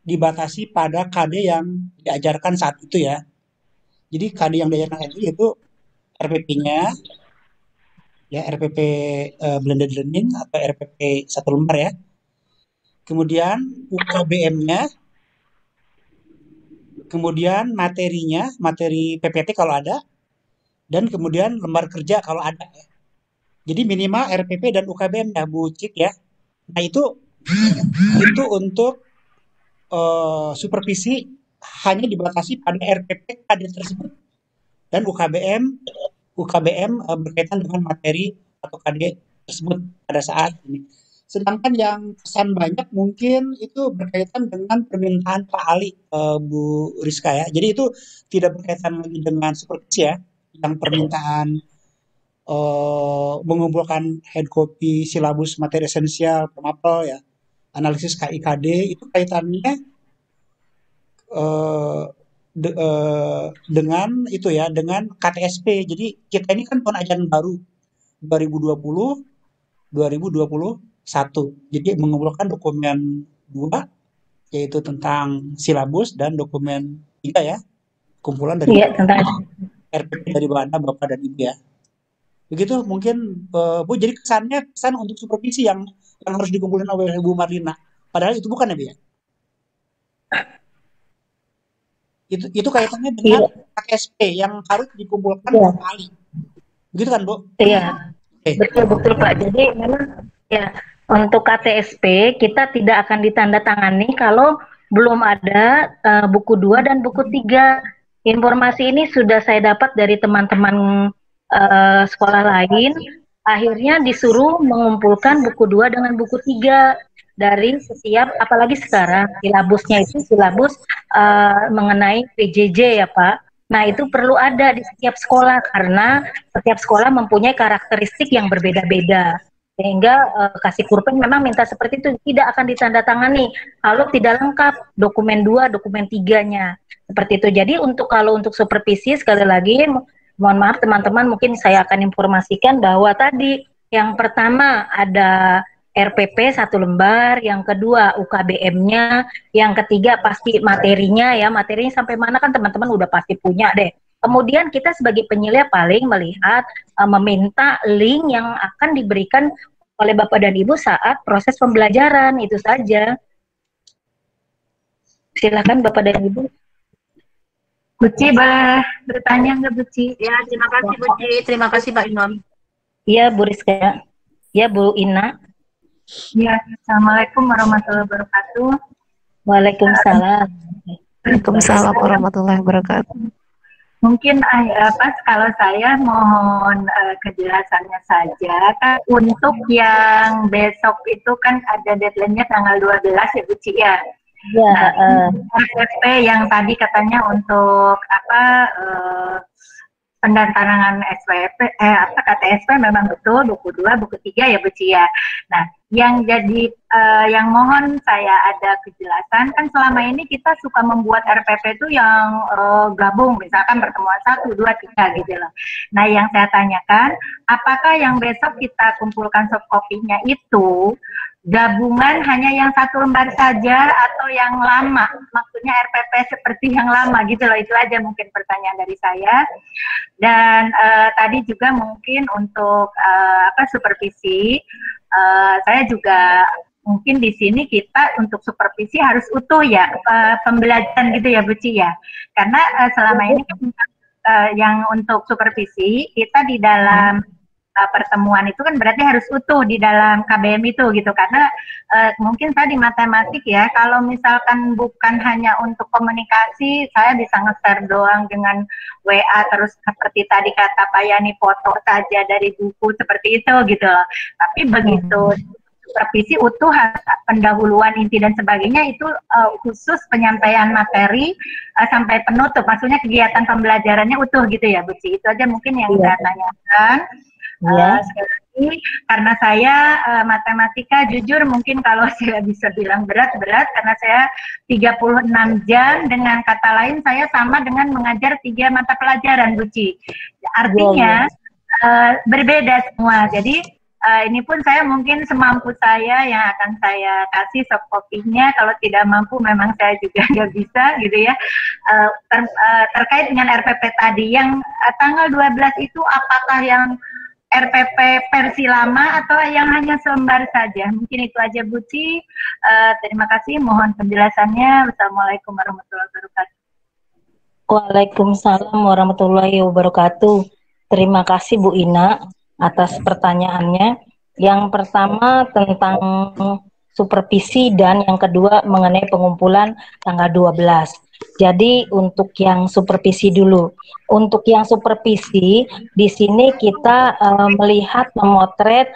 dibatasi pada KD yang diajarkan saat itu ya. Jadi KD yang diajarkan saat itu RPP-nya ya, RPP blended learning atau RPP 1 lembar ya. Kemudian UKBM-nya, kemudian materinya, materi PPT kalau ada, dan kemudian lembar kerja kalau ada. Jadi minimal RPP dan UKBM ya Bu Cik ya. Nah itu untuk supervisi hanya dibatasi pada RPP KD tersebut dan UKBM berkaitan dengan materi atau KD tersebut pada saat ini. Sedangkan yang pesan banyak mungkin itu berkaitan dengan permintaan Pak Ali, Bu Rizka ya. Jadi itu tidak berkaitan lagi dengan supervisi ya. Yang permintaan mengumpulkan head copy silabus materi esensial pemapel ya, analisis KIKD itu kaitannya dengan itu ya, dengan KTSP. Jadi kita ini kan tahun ajaran baru 2020-2021. Jadi mengumpulkan dokumen 2 yaitu tentang silabus dan dokumen 3 ya, kumpulan dari tentang RPP dari Bapak dan Ibu ya. Begitu mungkin Bu, jadi kesan untuk supervisi yang harus dikumpulin oleh Bu Marlina. Padahal itu bukan ya Bu ya? Itu kaitannya dengan KSP yang harus dikumpulkan oleh kali. Begitu kan Bu? Iya. Betul Pak. Jadi memang ya untuk KTSP kita tidak akan ditandatangani kalau belum ada buku 2 dan buku 3. Informasi ini sudah saya dapat dari teman-teman sekolah lain. Akhirnya disuruh mengumpulkan buku 2 dengan buku 3 dari setiap, apalagi sekarang silabusnya itu silabus mengenai PJJ ya Pak. Nah itu perlu ada di setiap sekolah karena setiap sekolah mempunyai karakteristik yang berbeda-beda. Sehingga kasih kurpen memang minta seperti itu, tidak akan ditandatangani kalau tidak lengkap dokumen 2, dokumen 3-nya. Seperti itu. Jadi kalau untuk supervisi sekali lagi Mohon maaf teman-teman, mungkin saya akan informasikan bahwa tadi yang pertama ada RPP 1 lembar, yang kedua UKBM-nya, yang ketiga pasti materinya ya, materinya sampai mana kan teman-teman udah pasti punya deh. Kemudian kita sebagai penyelia paling melihat meminta link yang akan diberikan oleh Bapak dan Ibu saat proses pembelajaran, itu saja. Silakan Bapak dan Ibu. Buci, boleh bertanya nggak Buci? Ya, terima kasih Buci. Terima kasih Pak Imam. Iya Bu Rizka. Ya Bu Ina. Ya, Assalamualaikum warahmatullahi wabarakatuh. Waalaikumsalam. Waalaikumsalam warahmatullahi wabarakatuh. Mungkin kalau saya mohon kejelasannya saja kan untuk yang besok itu kan ada deadline-nya tanggal 12 ya Bu Ci ya. Ya, RPP yang tadi katanya untuk pendaftaran SPP KTSP memang betul buku 2, buku 3 ya Bu Ci ya. Nah, yang jadi yang mohon saya ada kejelasan kan selama ini kita suka membuat RPP itu yang gabung misalkan pertemuan 1, 2, 3 gitu loh. Nah, yang saya tanyakan apakah yang besok kita kumpulkan soft copy-nya itu gabungan hanya yang 1 lembar saja atau yang lama, maksudnya RPP seperti yang lama gitu loh. Itu aja mungkin pertanyaan dari saya. Dan tadi juga mungkin untuk supervisi, saya juga mungkin di sini kita untuk supervisi harus utuh ya pembelajaran gitu ya Bu Ci ya, karena selama ini yang untuk supervisi kita di dalam pertemuan itu kan berarti harus utuh di dalam KBM itu gitu, karena mungkin tadi matematik ya, kalau misalkan bukan hanya untuk komunikasi saya bisa nge-share doang dengan WA terus seperti tadi kata Pak Yani foto saja dari buku seperti itu gitu loh. Tapi begitu supervisi utuh pendahuluan inti dan sebagainya itu khusus penyampaian materi sampai penutup, maksudnya kegiatan pembelajarannya utuh gitu ya Bu Ci. Itu aja mungkin yang saya tanyakan. Sekali lagi, karena saya matematika jujur mungkin kalau saya bisa bilang berat karena saya 36 jam, dengan kata lain saya sama dengan mengajar 3 mata pelajaran Bu Ci. Artinya berbeda semua. Jadi ini pun saya mungkin semampu saya yang akan saya kasih soft copy-nya, kalau tidak mampu memang saya juga nggak bisa gitu ya. Terkait dengan RPP tadi yang tanggal 12 itu apakah yang RPP versi lama atau yang hanya selembar saja? Mungkin itu aja Bu Ci. Terima kasih, mohon penjelasannya. Wassalamualaikum warahmatullahi wabarakatuh. Waalaikumsalam warahmatullahi wabarakatuh. Terima kasih Bu Ina atas pertanyaannya. Yang pertama tentang supervisi dan yang kedua mengenai pengumpulan tanggal 12. Jadi untuk yang supervisi dulu. Untuk yang supervisi di sini kita melihat memotret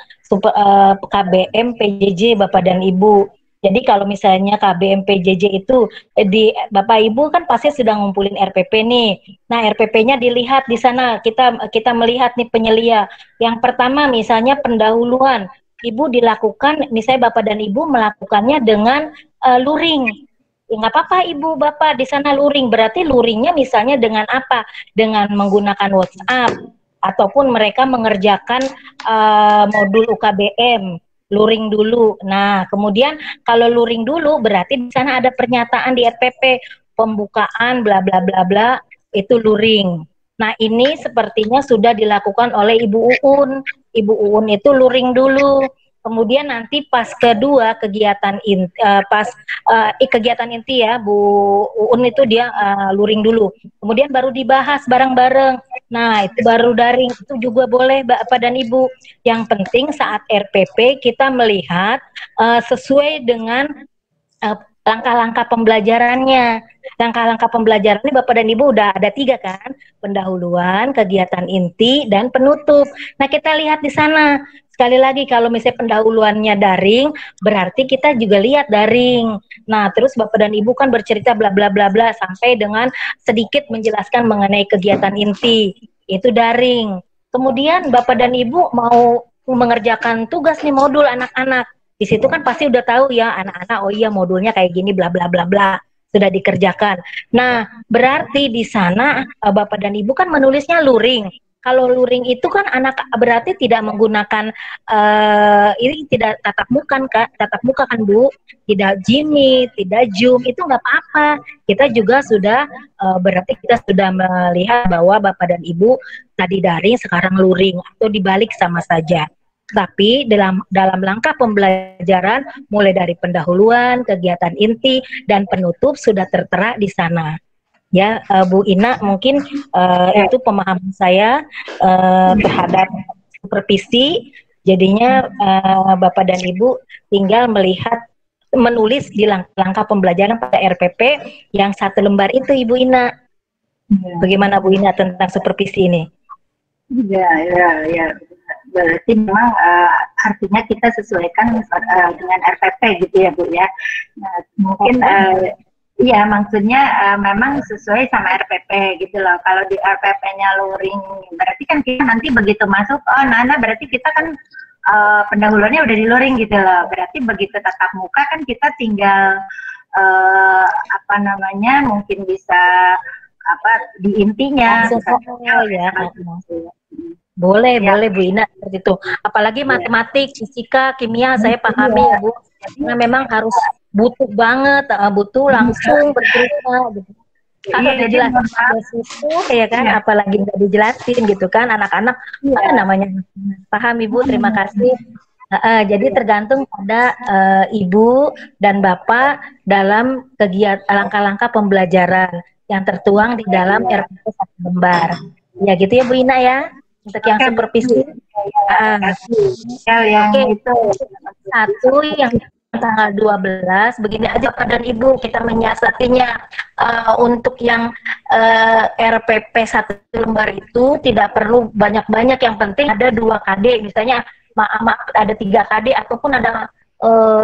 KBM PJJ Bapak dan Ibu. Jadi kalau misalnya KBM PJJ itu di Bapak Ibu kan pasti sudah ngumpulin RPP nih. Nah, RPP-nya dilihat di sana, kita melihat nih penyelia. Yang pertama misalnya pendahuluan. Ibu dilakukan, misalnya Bapak dan Ibu melakukannya dengan luring. Ya nggak apa-apa Ibu Bapak di sana luring, berarti luringnya misalnya dengan apa? Dengan menggunakan WhatsApp ataupun mereka mengerjakan modul UKBM, luring dulu. Nah, kemudian kalau luring dulu berarti di sana ada pernyataan di RPP, pembukaan bla bla bla bla, itu luring. Nah, ini sepertinya sudah dilakukan oleh Ibu Uun. Ibu Uun itu luring dulu. Kemudian nanti pas kedua kegiatan kegiatan inti ya Bu Uun itu dia luring dulu. Kemudian baru dibahas bareng-bareng. Nah, itu baru daring, itu juga boleh Bapak dan Ibu. Yang penting saat RPP kita melihat sesuai dengan langkah-langkah pembelajarannya. Langkah-langkah pembelajarannya Bapak dan Ibu udah ada 3 kan? Pendahuluan, kegiatan inti, dan penutup. Nah, kita lihat di sana. Sekali lagi kalau misalnya pendahuluannya daring, berarti kita juga lihat daring. Nah, terus Bapak dan Ibu kan bercerita bla bla bla bla sampai dengan sedikit menjelaskan mengenai kegiatan inti. Itu daring. Kemudian Bapak dan Ibu mau mengerjakan tugas nih modul anak-anak. Di situ kan pasti udah tahu ya anak-anak, oh iya modulnya kayak gini bla bla bla bla. sudah dikerjakan. Nah, berarti di sana Bapak dan Ibu kan menulisnya luring. Kalau luring itu kan anak berarti tidak menggunakan ini tidak tatap muka kan Bu, tidak Jimmy, tidak Zoom, itu nggak apa-apa. Kita juga sudah berarti kita sudah melihat bahwa Bapak dan Ibu tadi daring sekarang luring atau dibalik sama saja. Tapi dalam langkah pembelajaran mulai dari pendahuluan, kegiatan inti dan penutup sudah tertera di sana. Ya, Bu Ina, mungkin itu pemahaman saya terhadap supervisi. Jadinya Bapak dan Ibu tinggal menulis di langkah pembelajaran pada RPP yang 1 lembar itu, Ibu Ina. Bagaimana Bu Ina tentang supervisi ini? Ya. Berarti memang artinya kita sesuaikan dengan RPP gitu ya Bu ya. Nah, mungkin iya, maksudnya memang sesuai sama RPP gitu loh. Kalau di RPP-nya luring, berarti kan kita nanti begitu masuk, oh Nana berarti kita kan pendahuluannya udah di luring gitu loh. Berarti begitu tatap muka kan kita tinggal mungkin bisa di intinya. Boleh Bu Ina seperti itu. Apalagi matematik, fisika, kimia saya pahami ya Bu. Karena memang harus butuh banget, butuh langsung bercerita gitu. Kalau dijelasin dari situ ya kan, apalagi nggak dijelasin gitu kan, anak-anak namanya paham Ibu, terima kasih. Jadi tergantung pada Ibu dan Bapak dalam kegiatan langkah-langkah pembelajaran yang tertuang di dalam RPP 1 lembar. Ya gitu ya Bu Ina ya. Untuk yang supervisi. Itu satu yang tanggal 12, begini aja Pak dan Ibu, kita menyiasatinya. Untuk yang RPP 1 lembar itu tidak perlu banyak-banyak, yang penting ada 2 KD, misalnya ada 3 KD, ataupun ada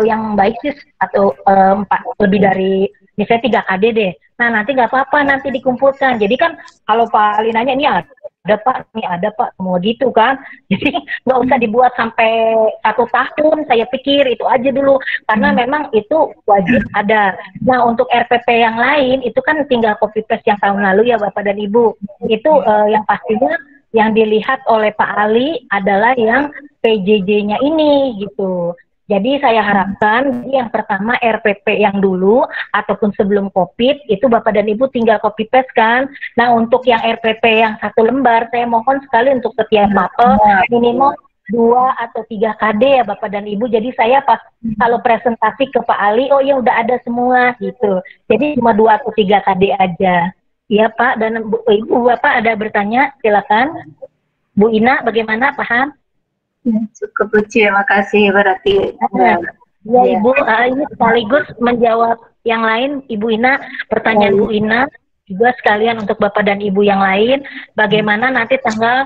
yang baik sih, atau 4, lebih dari misalnya 3 KD deh. Nah nanti nggak apa-apa, nanti dikumpulkan. Jadi kan kalau Pak Ali nanya, ini ada Pak, ini ada Pak, semua gitu kan. Jadi nggak usah dibuat sampai 1 tahun, saya pikir itu aja dulu. Karena memang itu wajib ada. Nah untuk RPP yang lain, itu kan tinggal copy paste yang tahun lalu ya Bapak dan Ibu. Itu yang pastinya yang dilihat oleh Pak Ali adalah yang PJJ-nya ini gitu. Jadi saya harapkan yang pertama RPP yang dulu ataupun sebelum COVID itu Bapak dan Ibu tinggal copy paste kan. Nah untuk yang RPP yang 1 lembar saya mohon sekali untuk setiap mapel minimal 2 atau 3 KD ya Bapak dan Ibu. Jadi saya pas kalau presentasi ke Pak Ali, oh ya udah ada semua gitu. Jadi cuma 2 atau 3 KD aja. Iya Pak, dan Ibu Bapak ada bertanya, silakan. Bu Ina bagaimana, paham? Cukup lucu, terima kasih berarti. Ya Ibu, ini sekaligus menjawab yang lain, Ibu Ina, pertanyaan Bu Ina, juga sekalian untuk Bapak dan Ibu yang lain, bagaimana nanti tanggal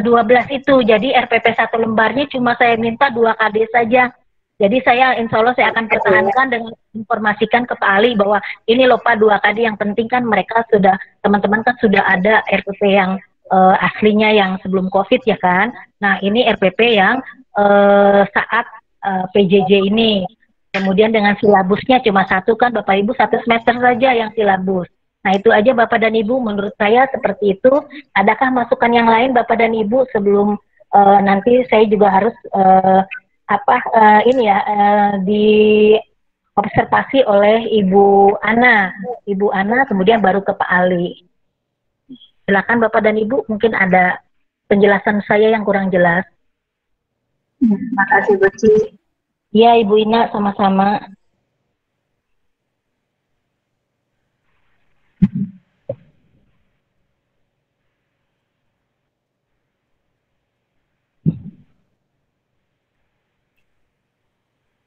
12 itu, jadi RPP 1 lembarnya cuma saya minta 2 KD saja. Jadi saya insya Allah saya akan pertahankan dengan informasikan ke Pak Ali bahwa ini loh Pak 2 KD, yang penting kan mereka sudah, teman-teman kan sudah ada RPP yang aslinya yang sebelum COVID ya kan. Nah ini RPP yang saat PJJ ini. Kemudian dengan silabusnya cuma 1 kan Bapak Ibu, 1 semester saja yang silabus. Nah itu aja Bapak dan Ibu, menurut saya seperti itu. Adakah masukan yang lain Bapak dan Ibu sebelum nanti saya juga harus di observasi oleh Ibu Ana kemudian baru ke Pak Ali. Silakan Bapak dan Ibu, mungkin ada penjelasan saya yang kurang jelas. Terima kasih Bu Ci. Ya Ibu Ina, sama-sama.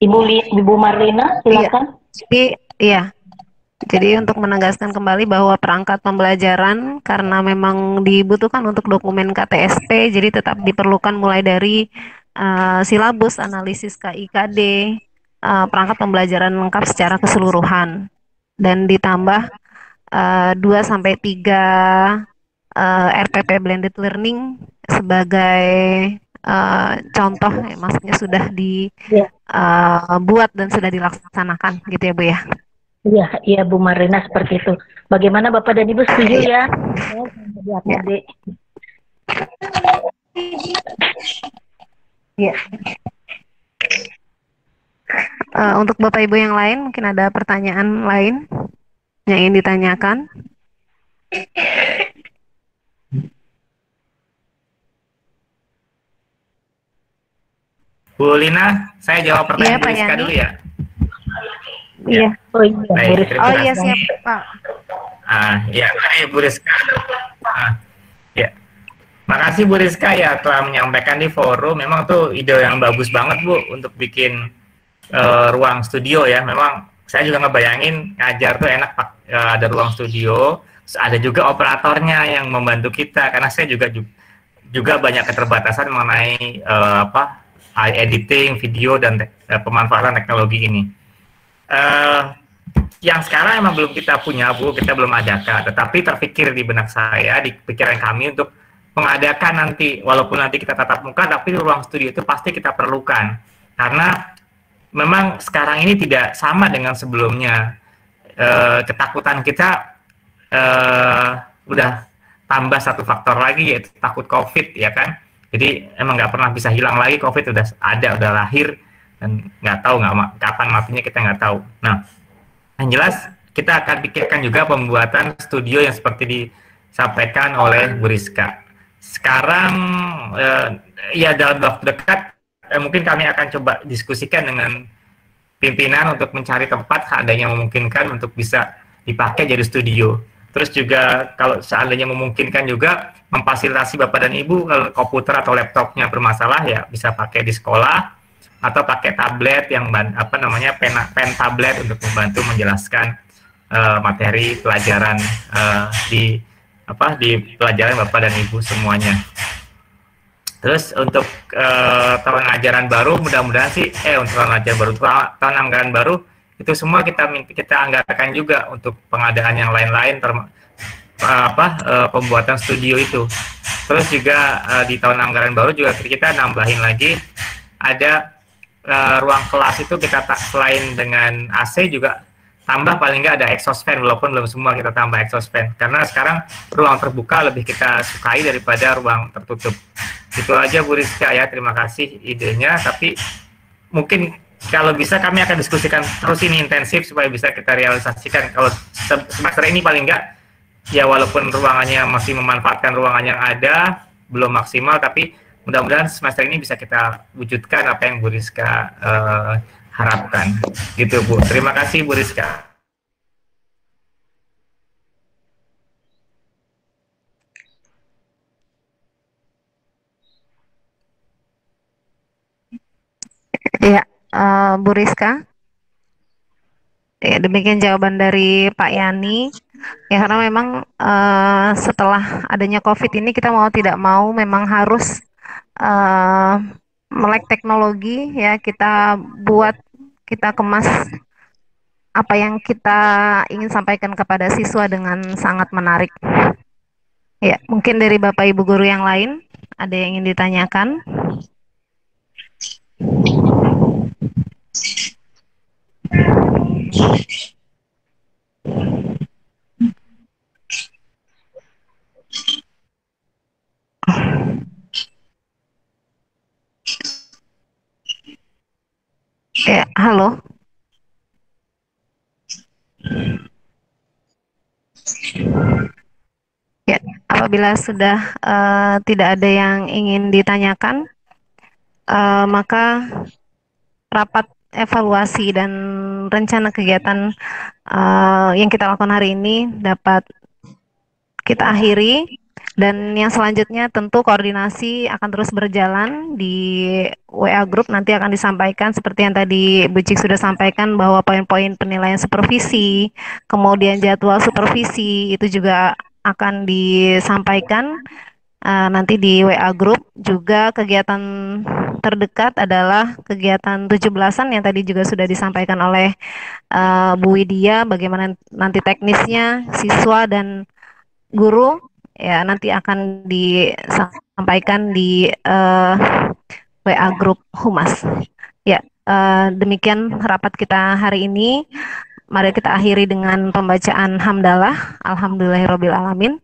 Ibu Marlina, silakan. Jadi untuk menegaskan kembali bahwa perangkat pembelajaran karena memang dibutuhkan untuk dokumen KTSP, jadi tetap diperlukan mulai dari silabus, analisis KIKD, perangkat pembelajaran lengkap secara keseluruhan, dan ditambah 2-3 RPP blended learning sebagai contoh, ya, maksudnya sudah dibuat dan sudah dilaksanakan gitu ya Bu ya. Iya, iya Bu Marina seperti itu. Bagaimana Bapak dan Ibu setuju ya? Jadi APD. Ya. Untuk Bapak Ibu yang lain, mungkin ada pertanyaan lain yang ingin ditanyakan? Bu Lina, saya jawab pertanyaan Bu Rizka dulu ya. Iya. Oh iya. Baik, oh iya siap Pak. Ya, mari Bu Rizka. Ya, makasih Bu Rizka ya telah menyampaikan di forum. Memang tuh ide yang bagus banget Bu untuk bikin ruang studio ya. Memang saya juga ngebayangin ngajar tuh enak Pak, ada ruang studio. Ada juga operatornya yang membantu kita karena saya juga banyak keterbatasan mengenai editing video dan pemanfaatan teknologi ini. Yang sekarang emang belum kita punya Bu, kita belum adakan, tetapi terpikir di benak saya, di pikiran kami untuk mengadakan nanti, walaupun nanti kita tatap muka, tapi ruang studio itu pasti kita perlukan, karena memang sekarang ini tidak sama dengan sebelumnya. Ketakutan kita udah tambah satu faktor lagi, yaitu takut COVID ya kan. Jadi emang nggak pernah bisa hilang lagi, COVID udah ada, udah lahir, dan nggak tahu kapan matinya, kita nggak tahu. Nah, yang jelas kita akan pikirkan juga pembuatan studio yang seperti disampaikan oleh Bu Rizka. Sekarang ya dalam waktu dekat mungkin kami akan coba diskusikan dengan pimpinan untuk mencari tempat seandainya memungkinkan untuk bisa dipakai jadi studio. Terus juga kalau seandainya memungkinkan juga memfasilitasi Bapak dan Ibu kalau komputer atau laptopnya bermasalah ya bisa pakai di sekolah atau pakai tablet yang pen tablet untuk membantu menjelaskan materi pelajaran di pelajaran Bapak dan Ibu semuanya. Terus untuk tahun ajaran baru mudah-mudahan sih untuk tahun ajaran baru, tahun anggaran baru itu semua kita anggarkan juga untuk pengadaan yang lain-lain pembuatan studio itu. Terus juga di tahun anggaran baru juga kita nambahin lagi ada ruang kelas itu kita selain dengan AC juga tambah paling nggak ada exhaust fan, walaupun belum semua kita tambah exhaust fan karena sekarang ruang terbuka lebih kita sukai daripada ruang tertutup. Itu aja Bu Rizka ya, terima kasih idenya, tapi mungkin kalau bisa kami akan diskusikan terus ini intensif supaya bisa kita realisasikan. Kalau semester ini paling nggak ya walaupun ruangannya masih memanfaatkan ruangan yang ada belum maksimal, tapi mudah-mudahan semester ini bisa kita wujudkan apa yang Bu Rizka harapkan. Gitu Bu. Terima kasih Bu Rizka. Ya, Bu Rizka. Ya, demikian jawaban dari Pak Yani. Ya karena memang setelah adanya COVID ini kita mau tidak mau memang harus melek teknologi ya, kita kemas apa yang kita ingin sampaikan kepada siswa dengan sangat menarik. Ya, mungkin dari Bapak Ibu guru yang lain ada yang ingin ditanyakan? Ya, halo. Ya, apabila sudah tidak ada yang ingin ditanyakan, maka rapat evaluasi dan rencana kegiatan yang kita lakukan hari ini dapat kita akhiri. Dan yang selanjutnya tentu koordinasi akan terus berjalan di WA Group, nanti akan disampaikan seperti yang tadi Bu Cik sudah sampaikan bahwa poin-poin penilaian supervisi, kemudian jadwal supervisi itu juga akan disampaikan nanti di WA Group. Juga kegiatan terdekat adalah kegiatan 17-an yang tadi juga sudah disampaikan oleh Bu Widya, bagaimana nanti teknisnya siswa dan guru ya nanti akan disampaikan di WA Group Humas. Ya, demikian rapat kita hari ini. Mari kita akhiri dengan pembacaan hamdalah. Alhamdulillahirabbil alamin.